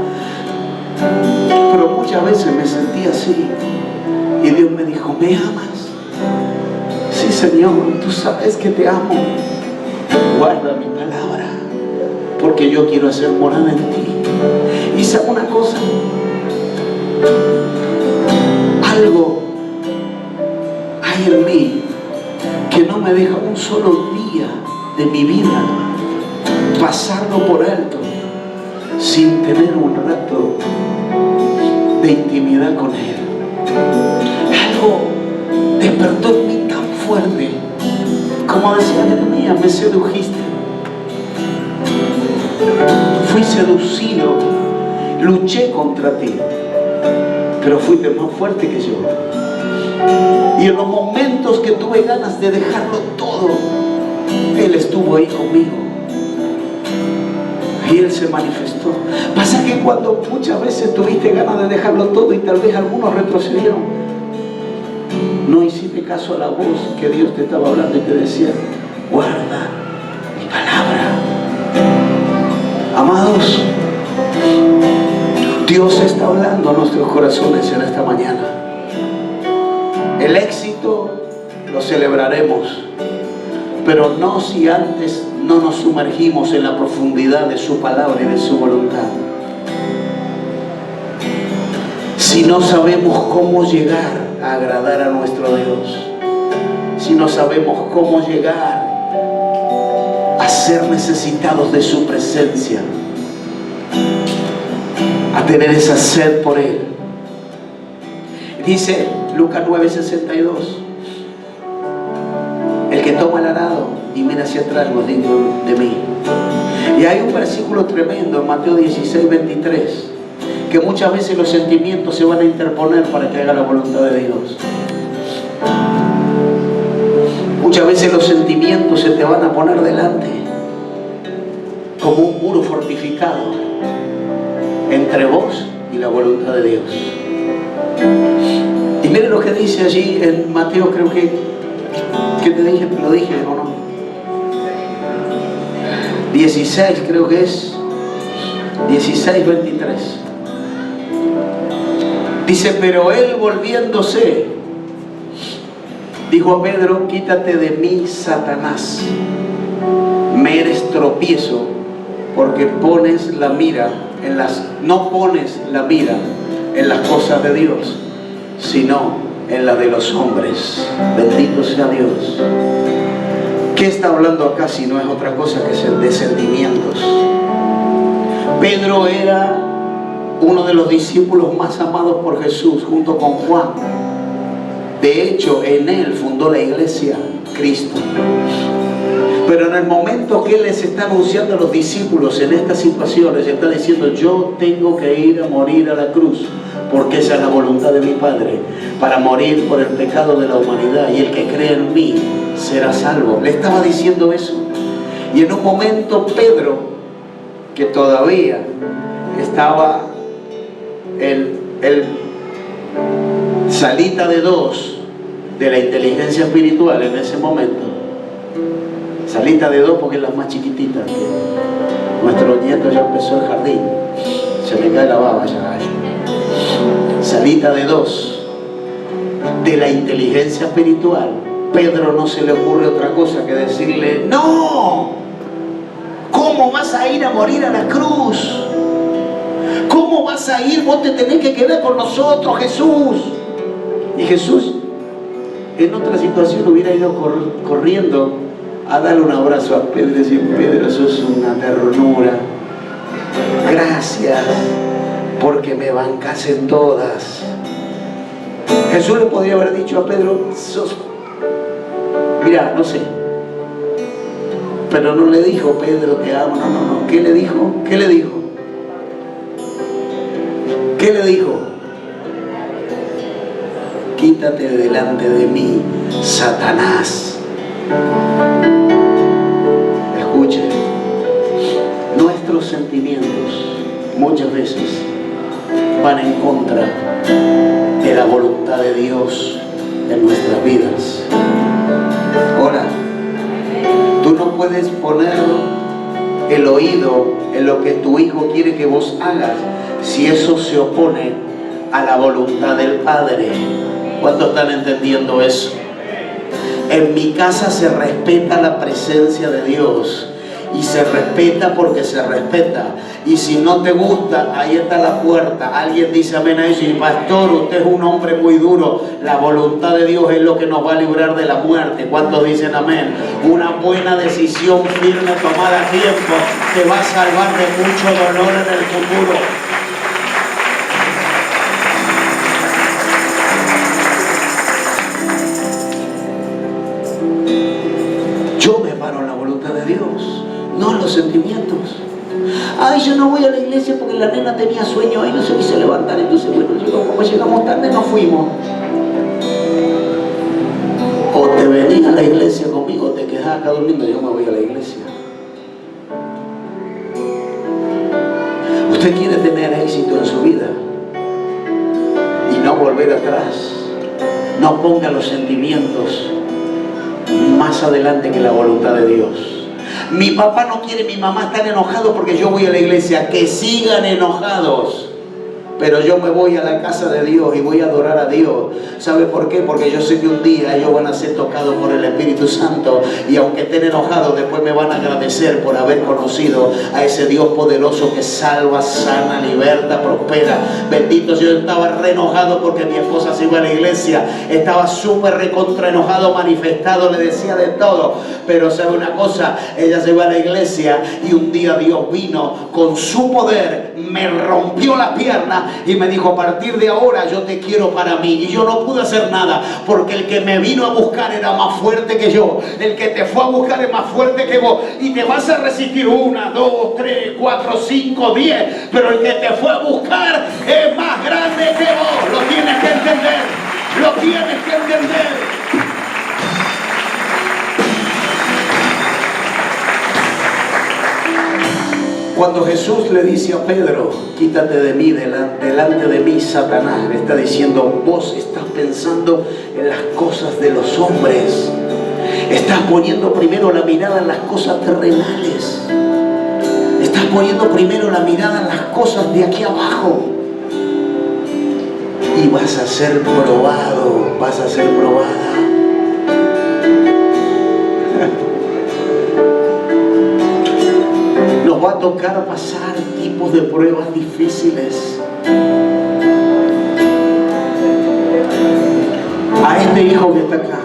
Pero muchas veces me sentí así. Y Dios me dijo: ¿me amas? Sí, Señor, tú sabes que te amo. Guarda mi palabra, porque yo quiero hacer morada en ti. Y sabe una cosa, algo hay en mí que no me deja un solo día de mi vida pasarlo por alto sin tener un rato de intimidad con Él. Algo despertó en mí tan fuerte, como decía Jeremías: me sedujiste. Fui seducido, luché contra ti, pero fuiste más fuerte que yo. Y en los momentos que tuve ganas de dejarlo todo, Él estuvo ahí conmigo. Y Él se manifestó. Pasa que cuando muchas veces tuviste ganas de dejarlo todo y tal vez algunos retrocedieron, no hiciste caso a la voz que Dios te estaba hablando y te decía: guarda mi palabra. Amados, Dios está hablando a nuestros corazones en esta mañana. El éxito lo celebraremos, pero no si antes no nos sumergimos en la profundidad de su palabra y de su voluntad. Si no sabemos cómo llegar a agradar a nuestro Dios, si no sabemos cómo llegar a ser necesitados de su presencia, a tener esa sed por Él, Dice Lucas 9:62, el que toma el arado y mira hacia atrás no es digno de mí. Y hay un versículo tremendo en Mateo 16:23, que muchas veces los sentimientos se van a interponer para que haga la voluntad de Dios. Muchas veces los sentimientos se te van a poner delante como un muro fortificado entre vos y la voluntad de Dios. Y miren lo que dice allí en Mateo, creo que te dije, te lo dije o no, 16 creo que es, 16:23. Dice, pero él volviéndose dijo a Pedro, quítate de mí, Satanás, me eres tropiezo, porque pones la mira en no pones la mira en las cosas de Dios, sino en la de los hombres. Bendito sea Dios. ¿Qué está hablando acá si no es otra cosa que ser de sentimientos? Pedro era uno de los discípulos más amados por Jesús, junto con Juan. De hecho, en él fundó la iglesia Cristo. Pero en el momento que él les está anunciando a los discípulos en estas situaciones, está diciendo, yo tengo que ir a morir a la cruz, porque esa es la voluntad de mi Padre, para morir por el pecado de la humanidad, y el que cree en mí será salvo. Le estaba diciendo eso. Y en un momento Pedro, que todavía estaba el salita de dos de la inteligencia espiritual en ese momento, salita de dos porque es la más chiquitita, que nuestro nieto ya empezó el jardín, se me cae la baba ya. Salita de dos de la inteligencia espiritual, Pedro no se le ocurre otra cosa que decirle, no, ¿cómo vas a ir a morir a la cruz? ¿Cómo vas a ir? Vos te tenés que quedar con nosotros, Jesús. Y Jesús en otra situación hubiera ido corriendo a darle un abrazo a Pedro y decir, Pedro, sos una ternura, gracias porque me bancás en todas. Jesús le podría haber dicho a Pedro, mira, no sé, pero no le dijo, Pedro te amo, no, ¿qué le dijo? ¿Qué le dijo? ¿Qué le dijo? Quítate de delante de mí, Satanás. Escuche, nuestros sentimientos muchas veces van en contra de la voluntad de Dios en nuestras vidas. Ahora, tú no puedes poner el oído en lo que tu hijo quiere que vos hagas si eso se opone a la voluntad del Padre. ¿Cuántos están entendiendo eso? En mi casa se respeta la presencia de Dios, y se respeta porque se respeta. Y si no te gusta, ahí está la puerta. Alguien dice amén a eso, y pastor, usted es un hombre muy duro. La voluntad de Dios es lo que nos va a librar de la muerte. ¿Cuántos dicen amén? Una buena decisión firme tomada a tiempo te va a salvar de mucho dolor en el futuro. Yo me paro en la voluntad de Dios, no en los sentimientos. Ay, yo no voy a la iglesia porque la nena tenía sueño y no se quiso levantar. Entonces, bueno, como llegamos tarde, nos fuimos. O te venís a la iglesia conmigo o te quedás acá durmiendo. Yo me voy a la iglesia. Usted quiere tener éxito en su vida y no volver atrás. No ponga los sentimientos más adelante que la voluntad de Dios. Mi papá no quiere, mi mamá están enojados porque yo voy a la iglesia. Que sigan enojados, pero yo me voy a la casa de Dios y voy a adorar a Dios. ¿Sabe por qué? Porque yo sé que un día ellos van a ser tocados por el Espíritu Santo, y aunque estén enojados, después me van a agradecer por haber conocido a ese Dios poderoso que salva, sana, liberta, prospera. Bendito. Yo estaba re enojado porque mi esposa se iba a la iglesia, estaba súper recontra enojado, manifestado, le decía de todo. Pero sabe una cosa, ella se iba a la iglesia y un día Dios vino con su poder, me rompió las piernas y me dijo: a partir de ahora yo te quiero para mí. Y yo no pude hacer nada, porque el que me vino a buscar era más fuerte que yo. El que te fue a buscar es más fuerte que vos. Y te vas a resistir 1, 2, 3, 4, 5, 10, pero el que te fue a buscar es más grande que vos. Lo tienes que entender. Lo tienes que entender. Cuando Jesús le dice a Pedro: quítate de mí, delante de mí, Satanás, le está diciendo: vos estás pensando en las cosas de los hombres. Estás poniendo primero la mirada en las cosas terrenales. Estás poniendo primero la mirada en las cosas de aquí abajo. Y vas a ser probado, vas a ser probada. Nos va a tocar pasar tipos de pruebas difíciles. A este hijo que está acá,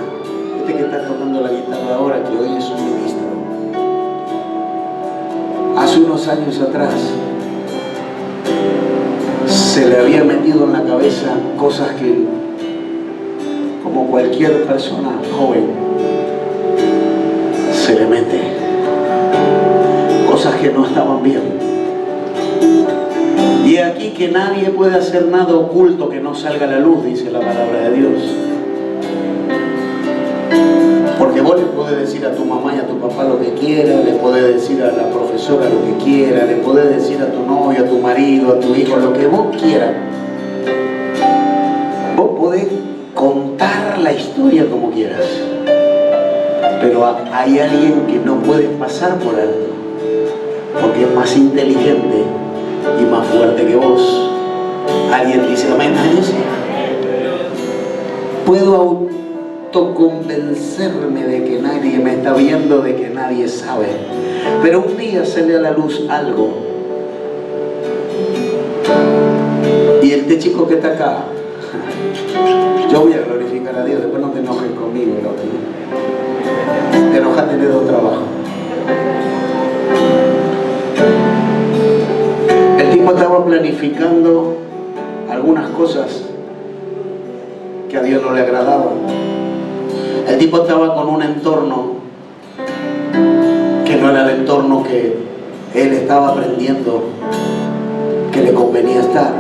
este que está tocando la guitarra ahora, que hoy es un ministro, hace unos años atrás se le había metido en la cabeza cosas que, como cualquier persona joven, se le mete. Cosas que no estaban bien. Y aquí que nadie puede hacer nada oculto que no salga a la luz, dice la palabra de Dios. Porque vos le podés decir a tu mamá y a tu papá lo que quieras, le podés decir a la profesora lo que quieras, le podés decir a tu novio, a tu marido, a tu hijo, lo que vos quieras. Vos podés contar la historia como quieras. Pero hay alguien que no puedes pasar por alto, porque es más inteligente y más fuerte que vos. Alguien dice amén a eso. Puedo autoconvencerme de que nadie me está viendo, de que nadie sabe, pero un día sale a la luz algo. Y este chico que está acá, yo voy a glorificar a Dios, después no te enojes conmigo, ¿no? Te enojas, tenés dos trabajos. El tipo estaba planificando algunas cosas que a Dios no le agradaban. El tipo estaba con un entorno que no era el entorno que él estaba aprendiendo que le convenía estar.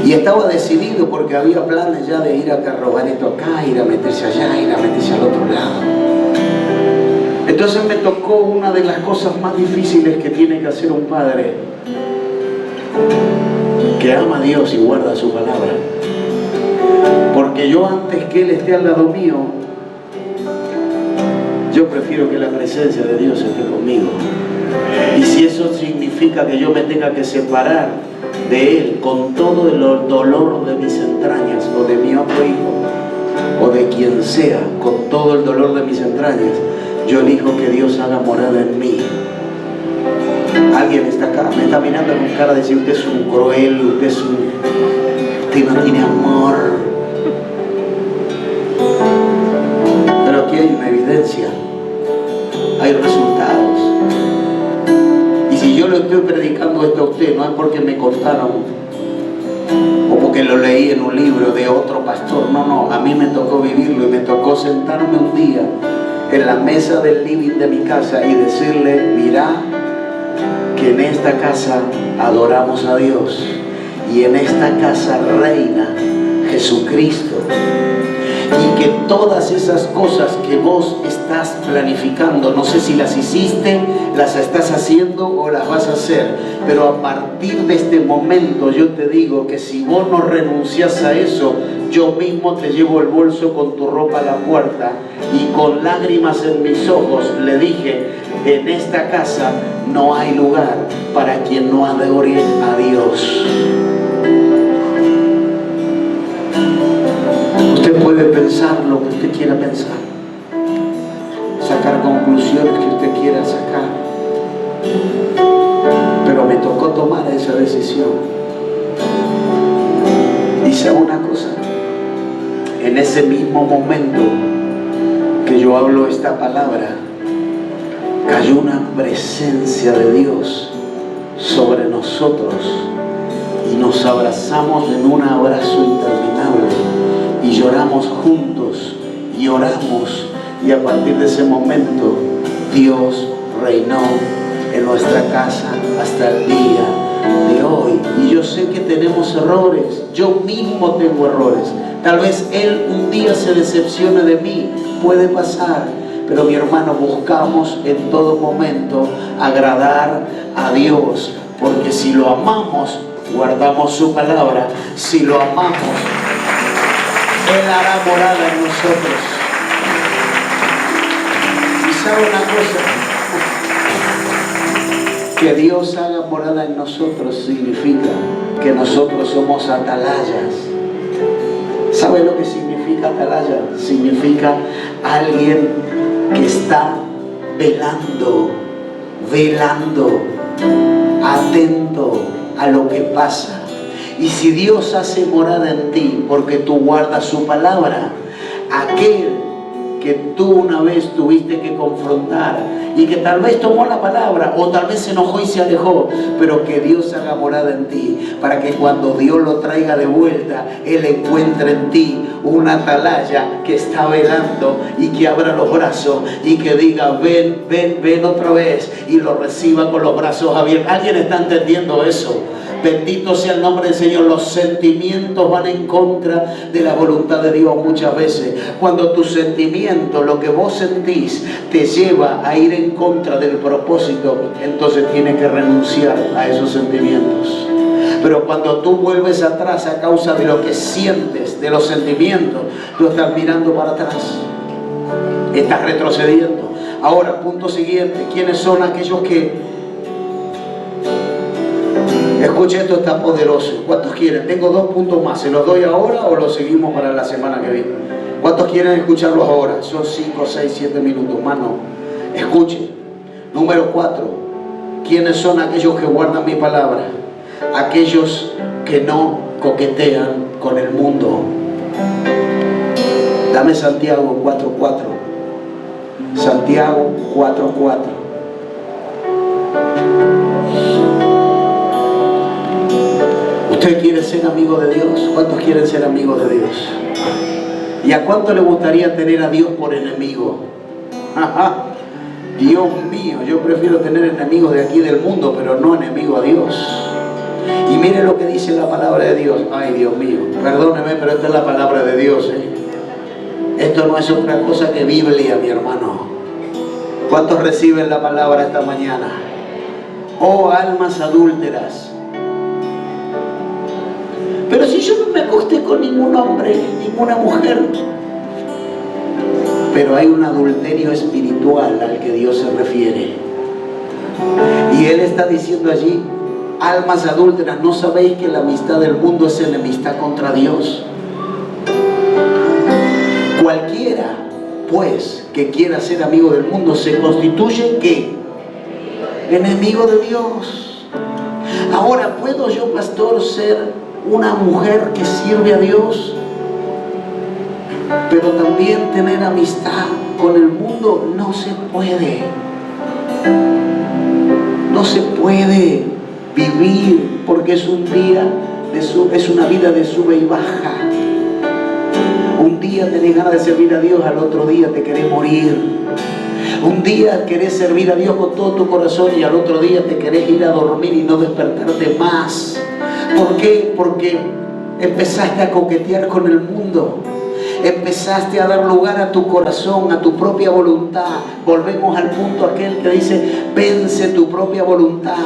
Y estaba decidido, porque había planes ya de ir a robar esto acá, ir a meterse allá, ir a meterse al otro lado. Entonces me tocó una de las cosas más difíciles que tiene que hacer un padre que ama a Dios y guarda su palabra. Porque yo, antes que Él esté al lado mío, yo prefiero que la presencia de Dios esté conmigo. Y si eso significa que yo me tenga que separar de Él con todo el dolor de mis entrañas, o de mi otro hijo, o de quien sea, con todo el dolor de mis entrañas, yo elijo que Dios haga morada en mí. Alguien está acá, me está mirando con cara de decir: usted es un cruel, usted no tiene amor. Pero aquí hay una evidencia, hay resultados. Y si yo le estoy predicando esto a usted, no es porque me contaron o porque lo leí en un libro de otro pastor. No, no, a mí me tocó vivirlo, y me tocó sentarme un día en la mesa del living de mi casa y decirle: mirá, que en esta casa adoramos a Dios, y en esta casa reina Jesucristo, y que todas esas cosas que vos estás planificando, no sé si las hiciste, las estás haciendo o las vas a hacer, pero a partir de este momento yo te digo que si vos no renuncias a eso, yo mismo te llevo el bolso con tu ropa a la puerta, y con lágrimas en mis ojos le dije: en esta casa no hay lugar para quien no adore a Dios. Usted puede pensar lo que usted quiera pensar, sacar conclusiones que usted quiera sacar, pero me tocó tomar esa decisión. Y sabe una cosa, en ese mismo momento que yo hablo esta palabra, cayó una presencia de Dios sobre nosotros, y nos abrazamos en un abrazo interminable y lloramos juntos y oramos, y a partir de ese momento Dios reinó en nuestra casa hasta el día de hoy. Y yo sé que tenemos errores, yo mismo tengo errores, tal vez Él un día se decepcione de mí, puede pasar, pero mi hermano, buscamos en todo momento agradar a Dios, porque si lo amamos, guardamos su palabra. Si lo amamos, Él hará morada en nosotros. Y sabe una cosa, que Dios haga morada en nosotros significa que nosotros somos atalayas. ¿Sabe lo que significa atalaya? Significa alguien que está velando, atento a lo que pasa. Y si Dios hace morada en ti porque tú guardas su palabra, aquel que tú una vez tuviste que confrontar y que tal vez tomó la palabra o tal vez se enojó y se alejó, pero que Dios haga morada en ti para que cuando Dios lo traiga de vuelta, Él encuentre en ti una atalaya que está velando y que abra los brazos y que diga: ven, ven, ven otra vez, y lo reciba con los brazos abiertos. ¿Alguien está entendiendo eso? Bendito sea el nombre del Señor. Los sentimientos van en contra de la voluntad de Dios muchas veces. Cuando tu sentimiento, lo que vos sentís, te lleva a ir en contra del propósito, entonces tienes que renunciar a esos sentimientos. Pero cuando tú vuelves atrás a causa de lo que sientes, de los sentimientos, tú estás mirando para atrás, estás retrocediendo. Ahora, punto siguiente: ¿quiénes son aquellos que... Escuche, esto está poderoso. ¿Cuántos quieren? Tengo 2 puntos más. ¿Se los doy ahora o los seguimos para la semana que viene? ¿Cuántos quieren escucharlos ahora? Son 5, 6, 7 minutos más. No. Escuchen. Número 4. ¿Quiénes son aquellos que guardan mi palabra? Aquellos que no coquetean con el mundo. Dame Santiago 4:4. Santiago 4:4. ¿Usted quiere ser amigo de Dios? ¿Cuántos quieren ser amigos de Dios? ¿Y a cuánto le gustaría tener a Dios por enemigo? Dios mío, yo prefiero tener enemigos de aquí del mundo, pero no enemigo a Dios. Y mire lo que dice la palabra de Dios. Ay, Dios mío, perdóneme, pero esta es la palabra de Dios, ¿eh? Esto no es otra cosa que Biblia, mi hermano. ¿Cuántos reciben la palabra esta mañana? Oh, almas adúlteras. Pero si yo no me acosté con ningún hombre, ninguna mujer. Pero hay un adulterio espiritual al que Dios se refiere. Y Él está diciendo allí: almas adúlteras, ¿no sabéis que la amistad del mundo es enemistad contra Dios? Cualquiera, pues, que quiera ser amigo del mundo se constituye, ¿qué? Enemigo de Dios. Ahora, ¿puedo yo, pastor, ser una mujer que sirve a Dios, pero también tener amistad con el mundo? No se puede. No se puede vivir, porque es un día es una vida de sube y baja. Un día tenés ganas de servir a Dios, al otro día te querés morir. Un día querés servir a Dios con todo tu corazón y al otro día te querés ir a dormir y no despertarte más. ¿Por qué? Porque empezaste a coquetear con el mundo. Empezaste a dar lugar a tu corazón, a tu propia voluntad. Volvemos al punto aquel que dice: vence tu propia voluntad.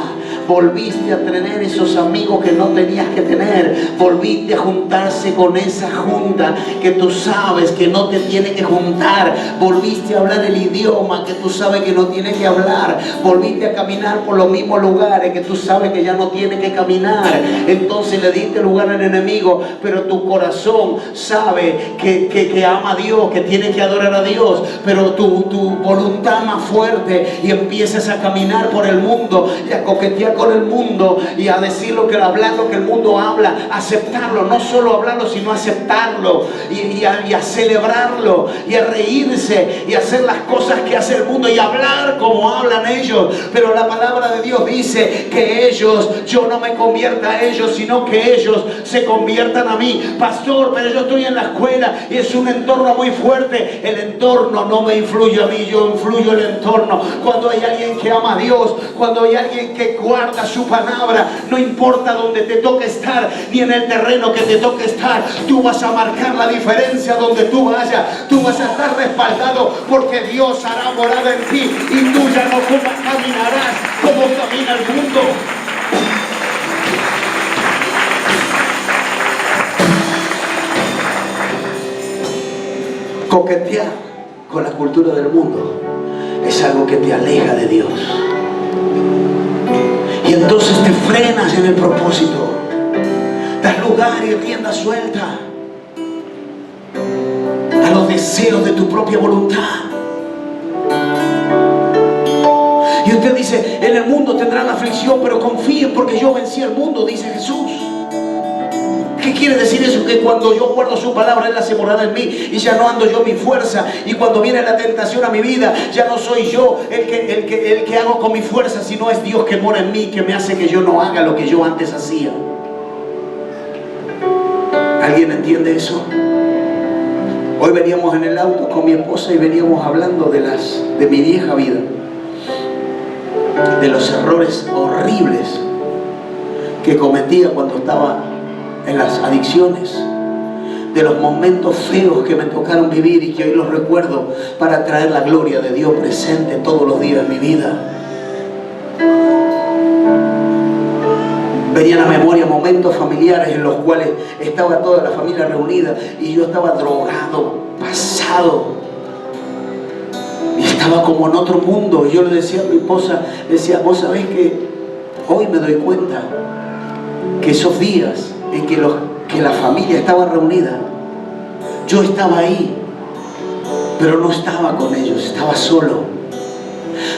Volviste a tener esos amigos que no tenías que tener. Volviste a juntarse con esa junta que tú sabes que no te tiene que juntar. Volviste a hablar el idioma que tú sabes que no tienes que hablar. Volviste a caminar por los mismos lugares que tú sabes que ya no tienes que caminar. Entonces le diste lugar al enemigo, pero tu corazón sabe que ama a Dios, que tiene que adorar a Dios, pero tu voluntad más fuerte, y empiezas a caminar por el mundo y a coquetear con el mundo y a decir hablar lo que el mundo habla, aceptarlo, no solo hablarlo, sino aceptarlo y a celebrarlo y a reírse y a hacer las cosas que hace el mundo y hablar como hablan ellos. Pero la palabra de Dios dice que yo no me convierta a ellos, sino que ellos se conviertan a mí. Pastor, pero yo estoy en la escuela y es un entorno muy fuerte. El entorno no me influye a mí, yo influyo el entorno. Cuando hay alguien que ama a Dios, cuando hay alguien que guarda su palabra, no importa donde te toque estar, ni en el terreno que te toque estar, tú vas a marcar la diferencia donde tú vayas. Tú vas a estar respaldado porque Dios hará morada en ti y tú ya no caminarás como camina el mundo. Coquetear con la cultura del mundo es algo que te aleja de Dios. Y entonces te frenas en el propósito. Das lugar y rienda suelta a los deseos de tu propia voluntad. Y usted dice, en el mundo tendrán aflicción, pero confíen porque yo vencí al mundo, dice Jesús. ¿Qué quiere decir eso? Que cuando yo guardo su palabra, Él hace morada en mí y ya no ando yo mi fuerza. Y cuando viene la tentación a mi vida, ya no soy yo el que hago con mi fuerza, sino es Dios que mora en mí, que me hace que yo no haga lo que yo antes hacía. ¿Alguien entiende eso? Hoy veníamos en el auto con mi esposa y veníamos hablando de mi vieja vida, de los errores horribles que cometía cuando estaba en las adicciones, de los momentos feos que me tocaron vivir y que hoy los recuerdo para traer la gloria de Dios presente todos los días en mi vida. Venían a memoria momentos familiares en los cuales estaba toda la familia reunida y yo estaba drogado, pasado, y estaba como en otro mundo. Y yo le decía a mi esposa, decía, vos sabés que hoy me doy cuenta que esos días en que la familia estaba reunida, yo estaba ahí, pero no estaba con ellos, estaba solo.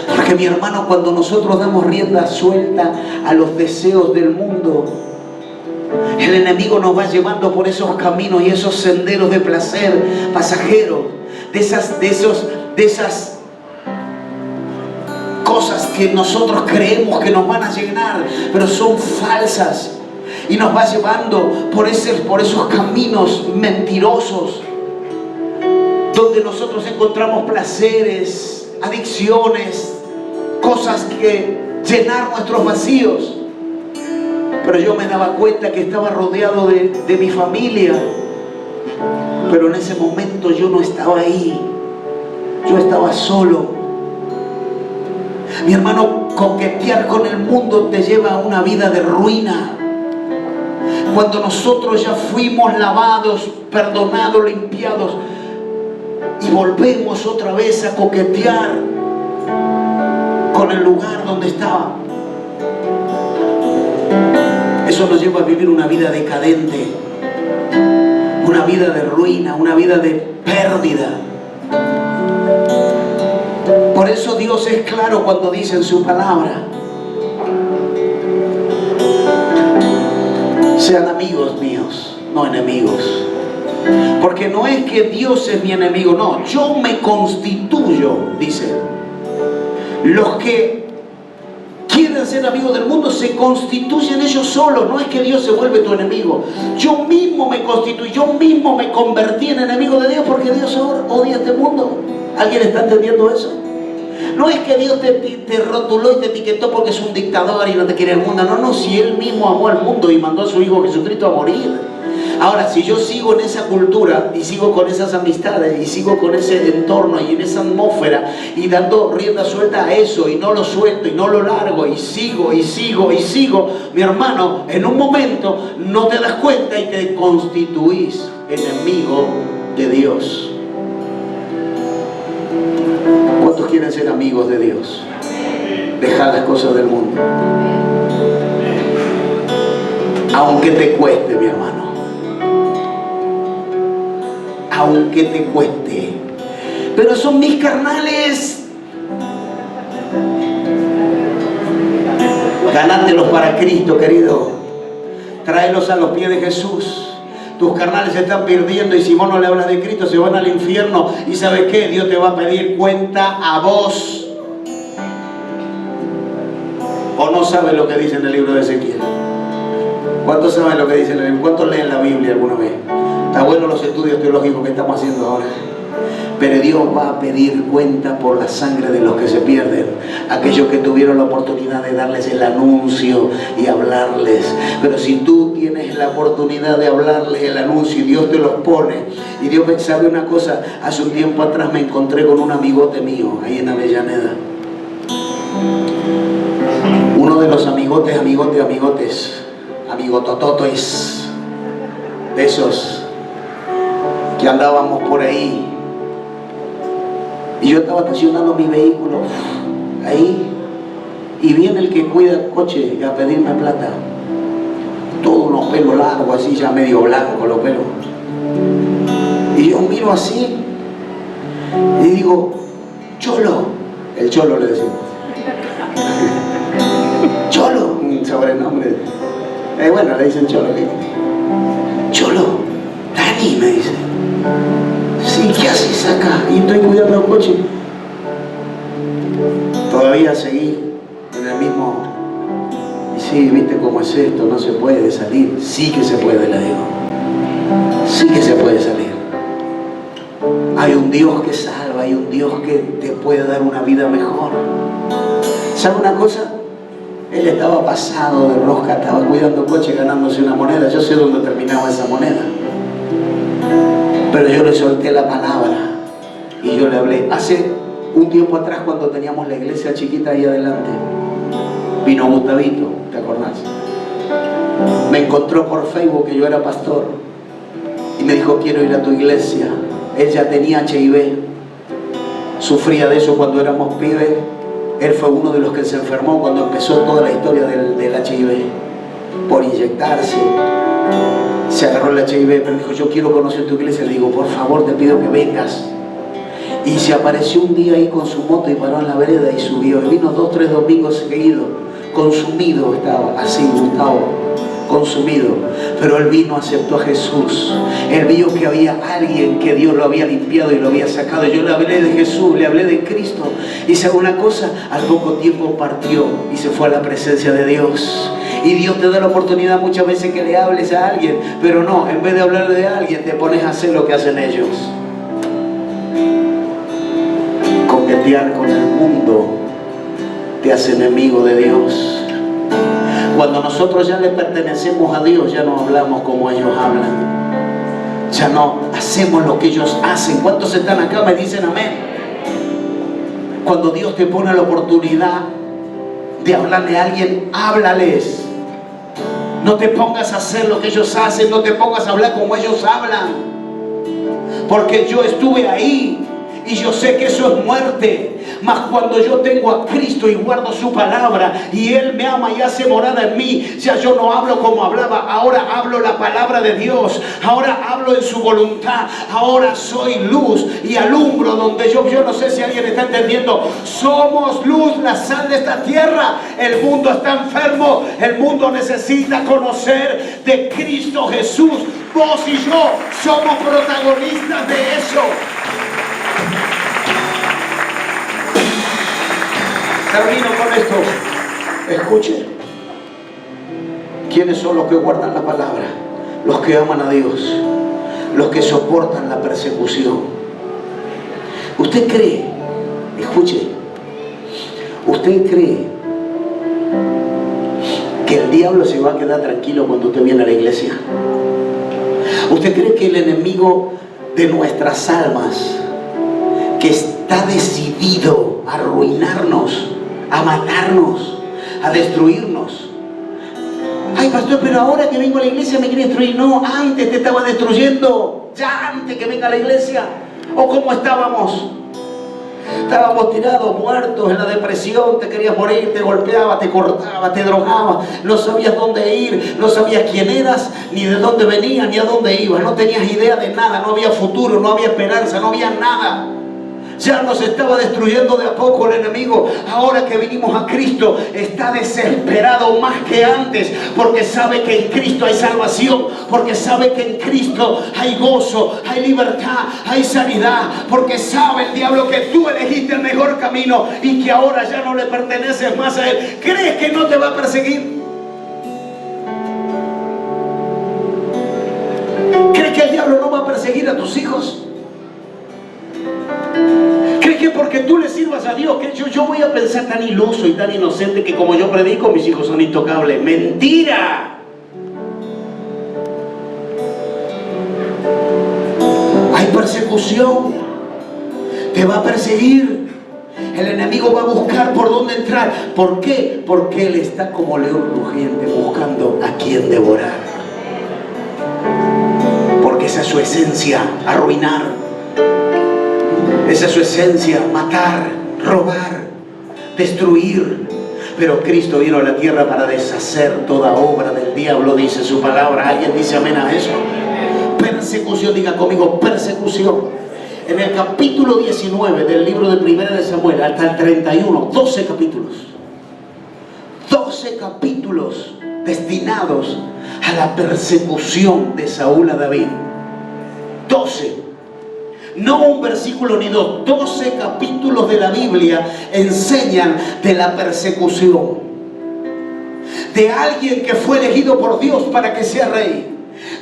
Porque mi hermano, cuando nosotros damos rienda suelta a los deseos del mundo, el enemigo nos va llevando por esos caminos y esos senderos de placer pasajeros, de esas cosas que nosotros creemos que nos van a llenar, pero son falsas. Y nos va llevando por esos caminos mentirosos, donde nosotros encontramos placeres, adicciones, cosas que llenar nuestros vacíos. Pero yo me daba cuenta que estaba rodeado de mi familia, pero en ese momento yo no estaba ahí, yo estaba solo. Mi hermano, coquetear con el mundo te lleva a una vida de ruina. Cuando nosotros ya fuimos lavados, perdonados, limpiados, y volvemos otra vez a coquetear con el lugar donde estaba, eso nos lleva a vivir una vida decadente, una vida de ruina, una vida de pérdida. Por eso Dios es claro cuando dice en su palabra: sean amigos míos, no enemigos. Porque no es que Dios es mi enemigo, no, yo me constituyo, dice. Los que quieren ser amigos del mundo se constituyen ellos solos, no es que Dios se vuelve tu enemigo. Yo mismo me constituí, yo mismo me convertí en enemigo de Dios porque Dios odia este mundo. ¿Alguien está entendiendo eso? No es que Dios te rotuló y te etiquetó porque es un dictador y no te quiere el mundo. No, si Él mismo amó al mundo y mandó a su Hijo Jesucristo a morir. Ahora, si yo sigo en esa cultura y sigo con esas amistades y sigo con ese entorno y en esa atmósfera y dando rienda suelta a eso y no lo suelto y no lo largo y sigo, mi hermano, en un momento no te das cuenta y te constituís enemigo de Dios. ¿Cuántos quieren ser amigos de Dios? Dejar las cosas del mundo. Aunque te cueste, mi hermano. Aunque te cueste. Pero son mis carnales. Ganántelos para Cristo, querido. Tráelos a los pies de Jesús. Tus carnales se están perdiendo y si vos no le hablas de Cristo se van al infierno. ¿Y sabes qué? Dios te va a pedir cuenta a vos. ¿O no sabes lo que dice en el libro de Ezequiel? ¿Cuántos saben lo que dice en el libro? ¿Cuántos leen la Biblia alguna vez? Está bueno los estudios teológicos que estamos haciendo ahora. Pero Dios va a pedir cuenta por la sangre de los que se pierden. Aquellos que tuvieron la oportunidad de darles el anuncio y hablarles. Pero si tú tienes la oportunidad de hablarles el anuncio y Dios te los pone. Y Dios sabe una cosa. Hace un tiempo atrás me encontré con un amigote mío ahí en Avellaneda. Uno de los amigotes, amigotototois, de esos que andábamos por ahí. Y yo estaba estacionando mi vehículo ahí y viene el que cuida el coche a pedirme plata. Todos unos pelos largos, así ya medio blancos los pelos. Y yo miro así y digo, Cholo, el Cholo le decimos. Cholo, un sobrenombre. Bueno, le dicen Cholo. Cholo, Dani, me dice. Sí, ¿qué haces acá? Y estoy cuidando el coche. Todavía seguí en el mismo. Y sí, ¿viste cómo es esto? No se puede salir. Sí que se puede, le digo. Sí que se puede salir. Hay un Dios que salva, hay un Dios que te puede dar una vida mejor. ¿Sabe una cosa? Él estaba pasado de rosca, estaba cuidando el coche, ganándose una moneda. Yo sé dónde terminaba esa moneda. Pero yo le solté la palabra y yo le hablé. Hace un tiempo atrás, cuando teníamos la iglesia chiquita ahí adelante, vino Gustavito, ¿te acordás? Me encontró por Facebook que yo era pastor y me dijo, quiero ir a tu iglesia. Él ya tenía HIV, sufría de eso cuando éramos pibes. Él fue uno de los que se enfermó cuando empezó toda la historia del HIV, por inyectarse. Se agarró el HIV, pero dijo, yo quiero conocer tu iglesia. Le digo, por favor, te pido que vengas. Y se apareció un día ahí con su moto y paró en la vereda y subió. Y vino 2 o 3 domingos seguidos. Consumido estaba, así, Gustavo, consumido. Pero él vino, aceptó a Jesús. Él vio que había alguien que Dios lo había limpiado y lo había sacado. Yo le hablé de Jesús, le hablé de Cristo. Y sabe una cosa, al poco tiempo partió y se fue a la presencia de Dios. Y Dios te da la oportunidad muchas veces que le hables a alguien, pero no, en vez de hablarle de alguien, te pones a hacer lo que hacen ellos. Coquetear con el mundo te hace enemigo de Dios. Cuando nosotros ya le pertenecemos a Dios, ya no hablamos como ellos hablan. Ya no hacemos lo que ellos hacen. ¿Cuántos están acá? Me dicen amén. Cuando Dios te pone la oportunidad de hablarle a alguien, háblales. No te pongas a hacer lo que ellos hacen, no te pongas a hablar como ellos hablan. Porque yo estuve ahí y yo sé que eso es muerte. Mas cuando yo tengo a Cristo y guardo su palabra y Él me ama y hace morada en mí, ya yo no hablo como hablaba, ahora hablo la palabra de Dios, ahora hablo en su voluntad, ahora soy luz y alumbro donde yo no sé si alguien está entendiendo. Somos luz, la sal de esta tierra. El mundo está enfermo, el mundo necesita conocer de Cristo Jesús. Vos y yo somos protagonistas de eso. Termino con esto. Escuche. ¿Quiénes son los que guardan la palabra? Los que aman a Dios, los que soportan la persecución. ¿Usted cree? Escuche. ¿Usted cree que el diablo se va a quedar tranquilo cuando usted viene a la iglesia? ¿Usted cree que el enemigo de nuestras almas, que está decidido a arruinarnos, a matarnos, a destruirnos? Ay, pastor, pero ahora que vengo a la iglesia me quiere destruir. No, antes te estaba destruyendo, ya antes que venga a la iglesia. ¿O cómo estábamos? Estábamos tirados, muertos, en la depresión, te querías morir, te golpeaba, te cortaba, te drogaba, no sabías dónde ir, no sabías quién eras, ni de dónde venías, ni a dónde ibas, no tenías idea de nada, no había futuro, no había esperanza, no había nada. Ya nos estaba destruyendo de a poco el enemigo. Ahora que vinimos a Cristo, está desesperado más que antes, porque sabe que en Cristo hay salvación, porque sabe que en Cristo hay gozo, hay libertad, hay sanidad, porque sabe el diablo que tú elegiste el mejor camino y que ahora ya no le perteneces más a él. ¿Crees que no te va a perseguir? ¿Crees que el diablo no va a perseguir a tus hijos? ¿Crees que porque tú le sirvas a Dios, que yo voy a pensar tan iluso y tan inocente que como yo predico, mis hijos son intocables? ¡Mentira! Hay persecución. Te va a perseguir. El enemigo va a buscar por dónde entrar. ¿Por qué? Porque él está como león rugiente buscando a quien devorar. Porque esa es su esencia, arruinar. Esa es su esencia, matar, robar, destruir. Pero Cristo vino a la tierra para deshacer toda obra del diablo, dice su palabra. ¿Alguien dice amén a eso? Persecución, diga conmigo, persecución. En el capítulo 19 del libro de Primera de Samuel hasta el 31, 12 capítulos. 12 capítulos destinados a la persecución de Saúl a David. 12. No un versículo ni dos, 12 capítulos de la Biblia enseñan de la persecución. De alguien que fue elegido por Dios para que sea rey.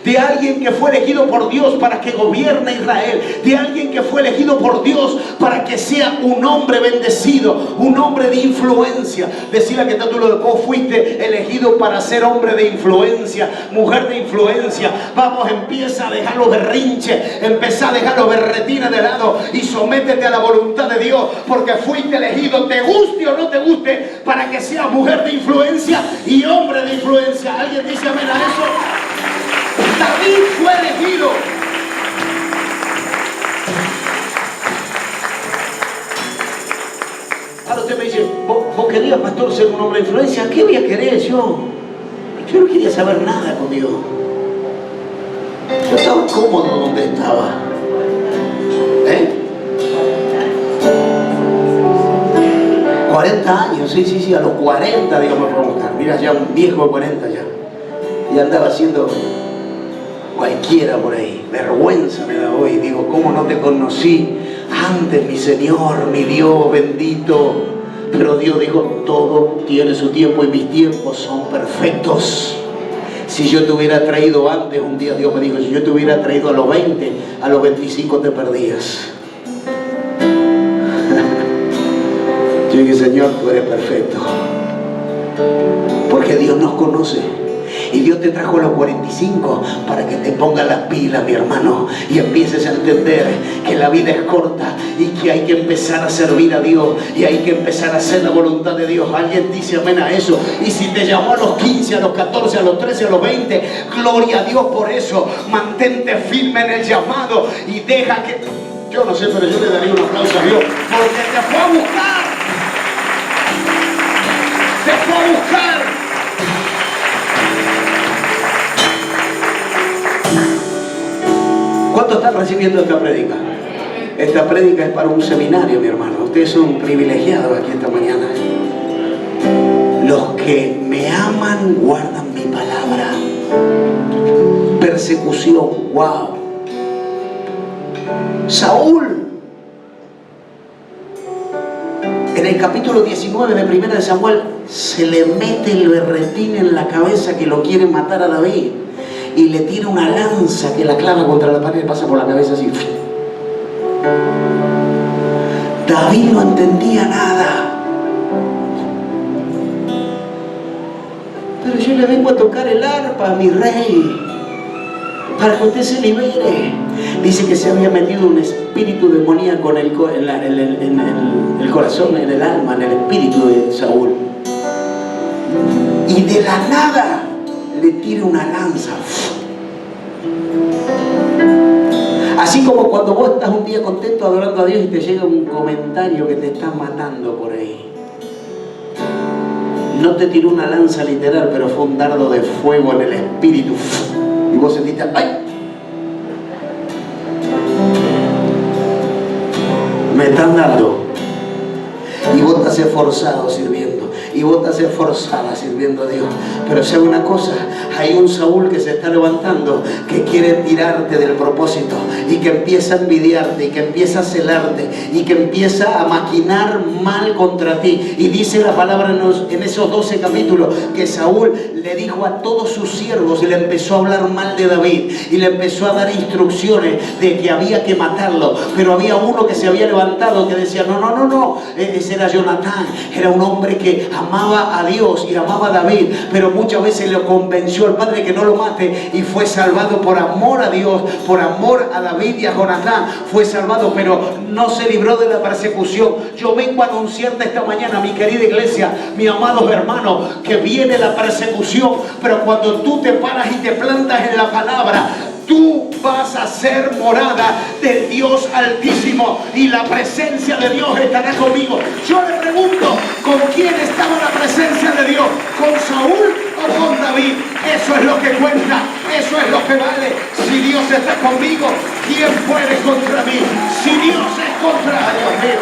De alguien que fue elegido por Dios para que gobierne Israel. De alguien que fue elegido por Dios para que sea un hombre bendecido, un hombre de influencia. Decirle a que tú fuiste elegido para ser hombre de influencia, mujer de influencia. Vamos, empieza a dejar los berrinches, empieza a dejar los berretines de lado y sométete a la voluntad de Dios, porque fuiste elegido, te guste o no te guste, para que seas mujer de influencia y hombre de influencia. ¿Alguien dice amén a eso? David fue elegido. Ahora usted me dice, ¿vos querías, pastor, ser un hombre de influencia? ¿Qué voy a querer yo? Yo no quería saber nada con Dios. Yo estaba cómodo donde estaba. 40 años, sí, a los 40, digamos, para buscar. Mira, ya un viejo de 40 ya. Y andaba haciendo cualquiera por ahí. Vergüenza me da hoy. Digo, ¿cómo no te conocí antes, mi Señor, mi Dios bendito? Pero Dios dijo, todo tiene su tiempo y mis tiempos son perfectos. Si yo te hubiera traído antes, un día Dios me dijo, si yo te hubiera traído a los 20, a los 25 te perdías. Yo dije, Señor, tú eres perfecto. Porque Dios nos conoce. Y Dios te trajo a los 45 para que te pongas las pilas, mi hermano, y empieces a entender que la vida es corta y que hay que empezar a servir a Dios y hay que empezar a hacer la voluntad de Dios. Alguien dice amén a eso. Y si te llamó a los 15, a los 14, a los 13, a los 20, gloria a Dios por eso. Mantente firme en el llamado y deja que... Yo no sé, pero yo le daría un aplauso a Dios porque te fue a buscar. Te fue a buscar. ¿Cuántos están recibiendo esta prédica? Esta prédica es para un seminario, mi hermano. Ustedes son privilegiados aquí esta mañana. Los que me aman guardan mi palabra. Persecución, wow. Saúl, en el capítulo 19 de Primera de Samuel, se le mete el berretín en la cabeza que lo quiere matar a David. Y le tira una lanza que la clava contra la pared y pasa por la cabeza así. David no entendía nada. Pero yo le vengo a tocar el arpa, mi rey, para que usted se libere. Dice que se había metido un espíritu demoníaco en el corazón, en el alma, en el espíritu de Saúl. Y de la nada le tira una lanza. Así como cuando vos estás un día contento adorando a Dios y te llega un comentario que te está matando por ahí. No te tiró una lanza literal, pero fue un dardo de fuego en el espíritu. Y vos sentiste, ¡ay! Me están dando. Y vos estás esforzado sirviendo. Y vos estás esforzada sirviendo a Dios. Pero sabe una cosa, hay un Saúl que se está levantando, que quiere tirarte del propósito, y que empieza a envidiarte, y que empieza a celarte, y que empieza a maquinar mal contra ti. Y dice la palabra en esos 12 capítulos que Saúl le dijo a todos sus siervos, y le empezó a hablar mal de David, y le empezó a dar instrucciones de que había que matarlo. Pero había uno que se había levantado que decía, no, ese era Jonatán, era un hombre que amaba a Dios y amaba a David, pero muchas veces le convenció al padre que no lo mate, y fue salvado por amor a Dios, por amor a David y a Jonatán. Fue salvado, pero no se libró de la persecución. Yo vengo a anunciarte esta mañana, mi querida iglesia, mis amados hermanos, que viene la persecución, pero cuando tú te paras y te plantas en la palabra, tú vas a ser morada del Dios Altísimo, y la presencia de Dios estará conmigo. Yo le pregunto, ¿con quién estaba la presencia de Dios? ¿Con Saúl o con David? Eso es lo que cuenta, eso es lo que vale. Si Dios está conmigo, ¿quién puede contra mí? Si Dios es contra Dios mío.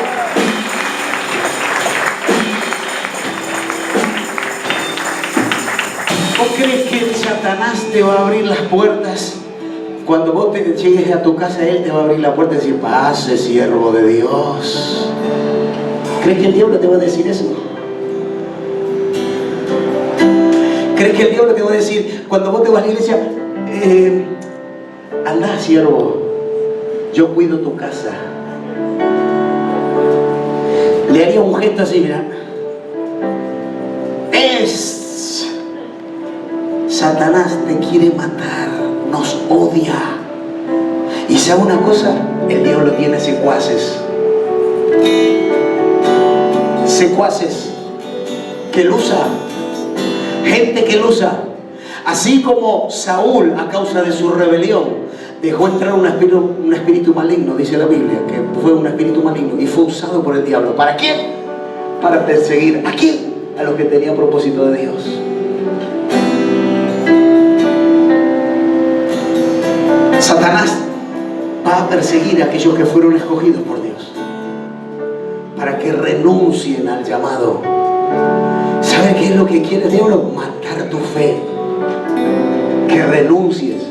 ¿Vos crees que Satanás te va a abrir las puertas? Cuando vos te llegues a tu casa, él te va a abrir la puerta y decir, pase, siervo de Dios. ¿Crees que el diablo te va a decir eso? ¿Crees que el diablo te va a decir, cuando vos te vas a la iglesia, andá, siervo, yo cuido tu casa? Le haría un gesto así, mira. Satanás te quiere matar, nos odia. Y sabe una cosa, el diablo tiene secuaces que lo usa, gente que lo usa. Así como Saúl, a causa de su rebelión, dejó entrar un espíritu maligno, dice la Biblia, que fue un espíritu maligno y fue usado por el diablo. ¿Para quién? Para perseguir. ¿A quién? A los que tenían propósito de Dios. Satanás va a perseguir a aquellos que fueron escogidos por Dios, para que renuncien al llamado. ¿Sabe qué es lo que quiere el diablo? Matar tu fe, que renuncies.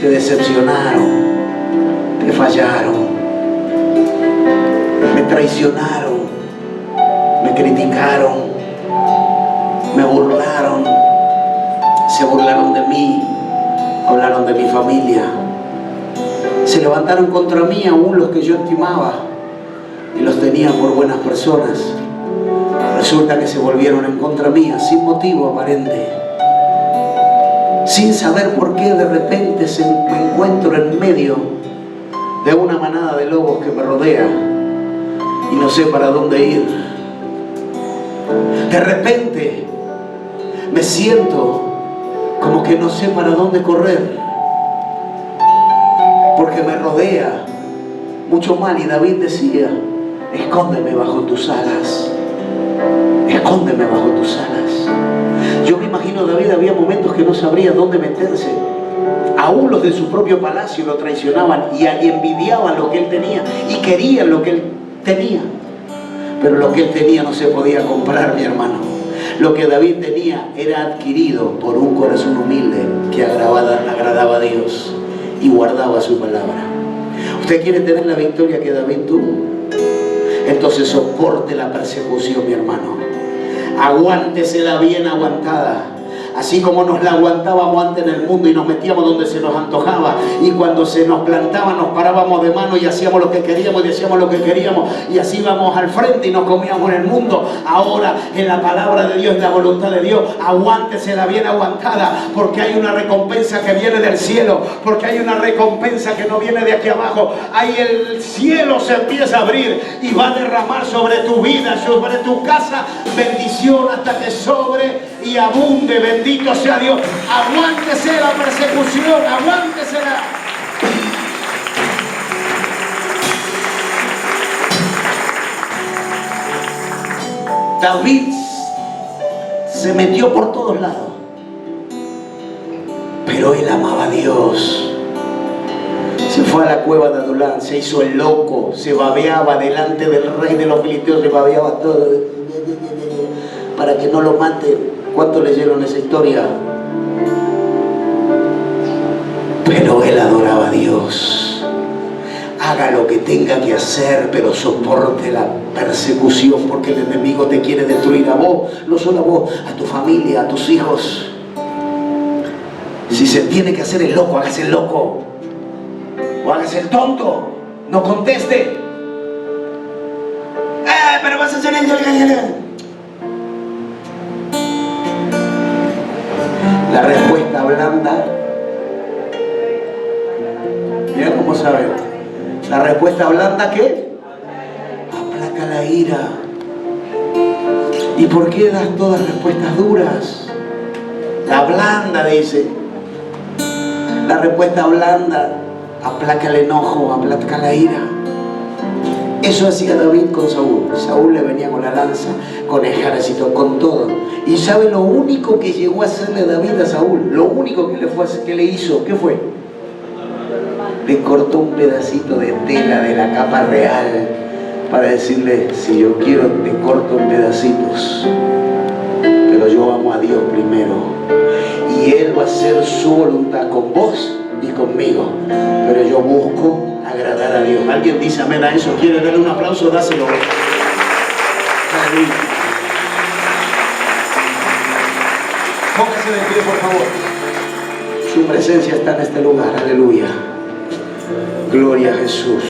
Te decepcionaron, te fallaron, me traicionaron, me criticaron, me burlaron, se burlaron de mí, hablaron de mi familia, se levantaron contra mí aún los que yo estimaba y los tenía por buenas personas. Resulta que se volvieron en contra mía sin motivo aparente, sin saber por qué. De repente me encuentro en medio de una manada de lobos que me rodea y no sé para dónde ir. De repente me siento como que no sé para dónde correr, porque me rodea mucho mal. Y David decía, escóndeme bajo tus alas, escóndeme bajo tus alas. Yo me imagino David, había momentos que no sabría dónde meterse. Aún los de su propio palacio lo traicionaban y envidiaban lo que él tenía y querían lo que él tenía. Pero lo que él tenía no se podía comprar, mi hermano. Lo que David tenía era adquirido por un corazón humilde que agradaba a Dios y guardaba su palabra. ¿Usted quiere tener la victoria que David tuvo? Entonces soporte la persecución, mi hermano. Aguántesela bien aguantada. Así como nos la aguantábamos antes en el mundo y nos metíamos donde se nos antojaba, y cuando se nos plantaba nos parábamos de mano y hacíamos lo que queríamos y decíamos lo que queríamos, y así íbamos al frente y nos comíamos en el mundo. Ahora en la palabra de Dios, en la voluntad de Dios, aguántesela bien aguantada, porque hay una recompensa que viene del cielo, porque hay una recompensa que no viene de aquí abajo. Ahí el cielo se empieza a abrir y va a derramar sobre tu vida, sobre tu casa, bendición hasta que sobre y abunde. Bendito sea Dios. Aguántese la persecución, aguántesela. David se metió por todos lados, pero él amaba a Dios. Se fue a la cueva de Adulán, se hizo el loco, se babeaba delante del rey de los filisteos, se babeaba todo para que no lo maten. ¿Cuántos leyeron esa historia? Pero él adoraba a Dios. Haga lo que tenga que hacer, pero soporte la persecución, porque el enemigo te quiere destruir a vos, no solo a vos, a tu familia, a tus hijos. Si se tiene que hacer el loco, hágase el loco. O hágase el tonto, no conteste. Pero vas a hacer el... La respuesta blanda. Mira cómo saben. La respuesta blanda, ¿qué? Aplaca la ira. ¿Y por qué das todas respuestas duras? La blanda dice. La respuesta blanda aplaca el enojo, aplaca la ira. Eso hacía David con Saúl. Saúl le venía con la lanza, con el ejército, con todo. ¿Y sabe lo único que llegó a hacerle David a Saúl? Lo único que le hizo, ¿qué fue? Le cortó un pedacito de tela de la capa real para decirle: si yo quiero te corto en pedacitos, pero yo amo a Dios primero, y Él va a hacer su voluntad con vos y conmigo, pero yo busco agradar a Dios. ¿Alguien dice amén a eso? ¿Quiere darle un aplauso? Dáselo. Aleluya. Póngase de pie, por favor. Su presencia está en este lugar. Aleluya. Gloria a Jesús.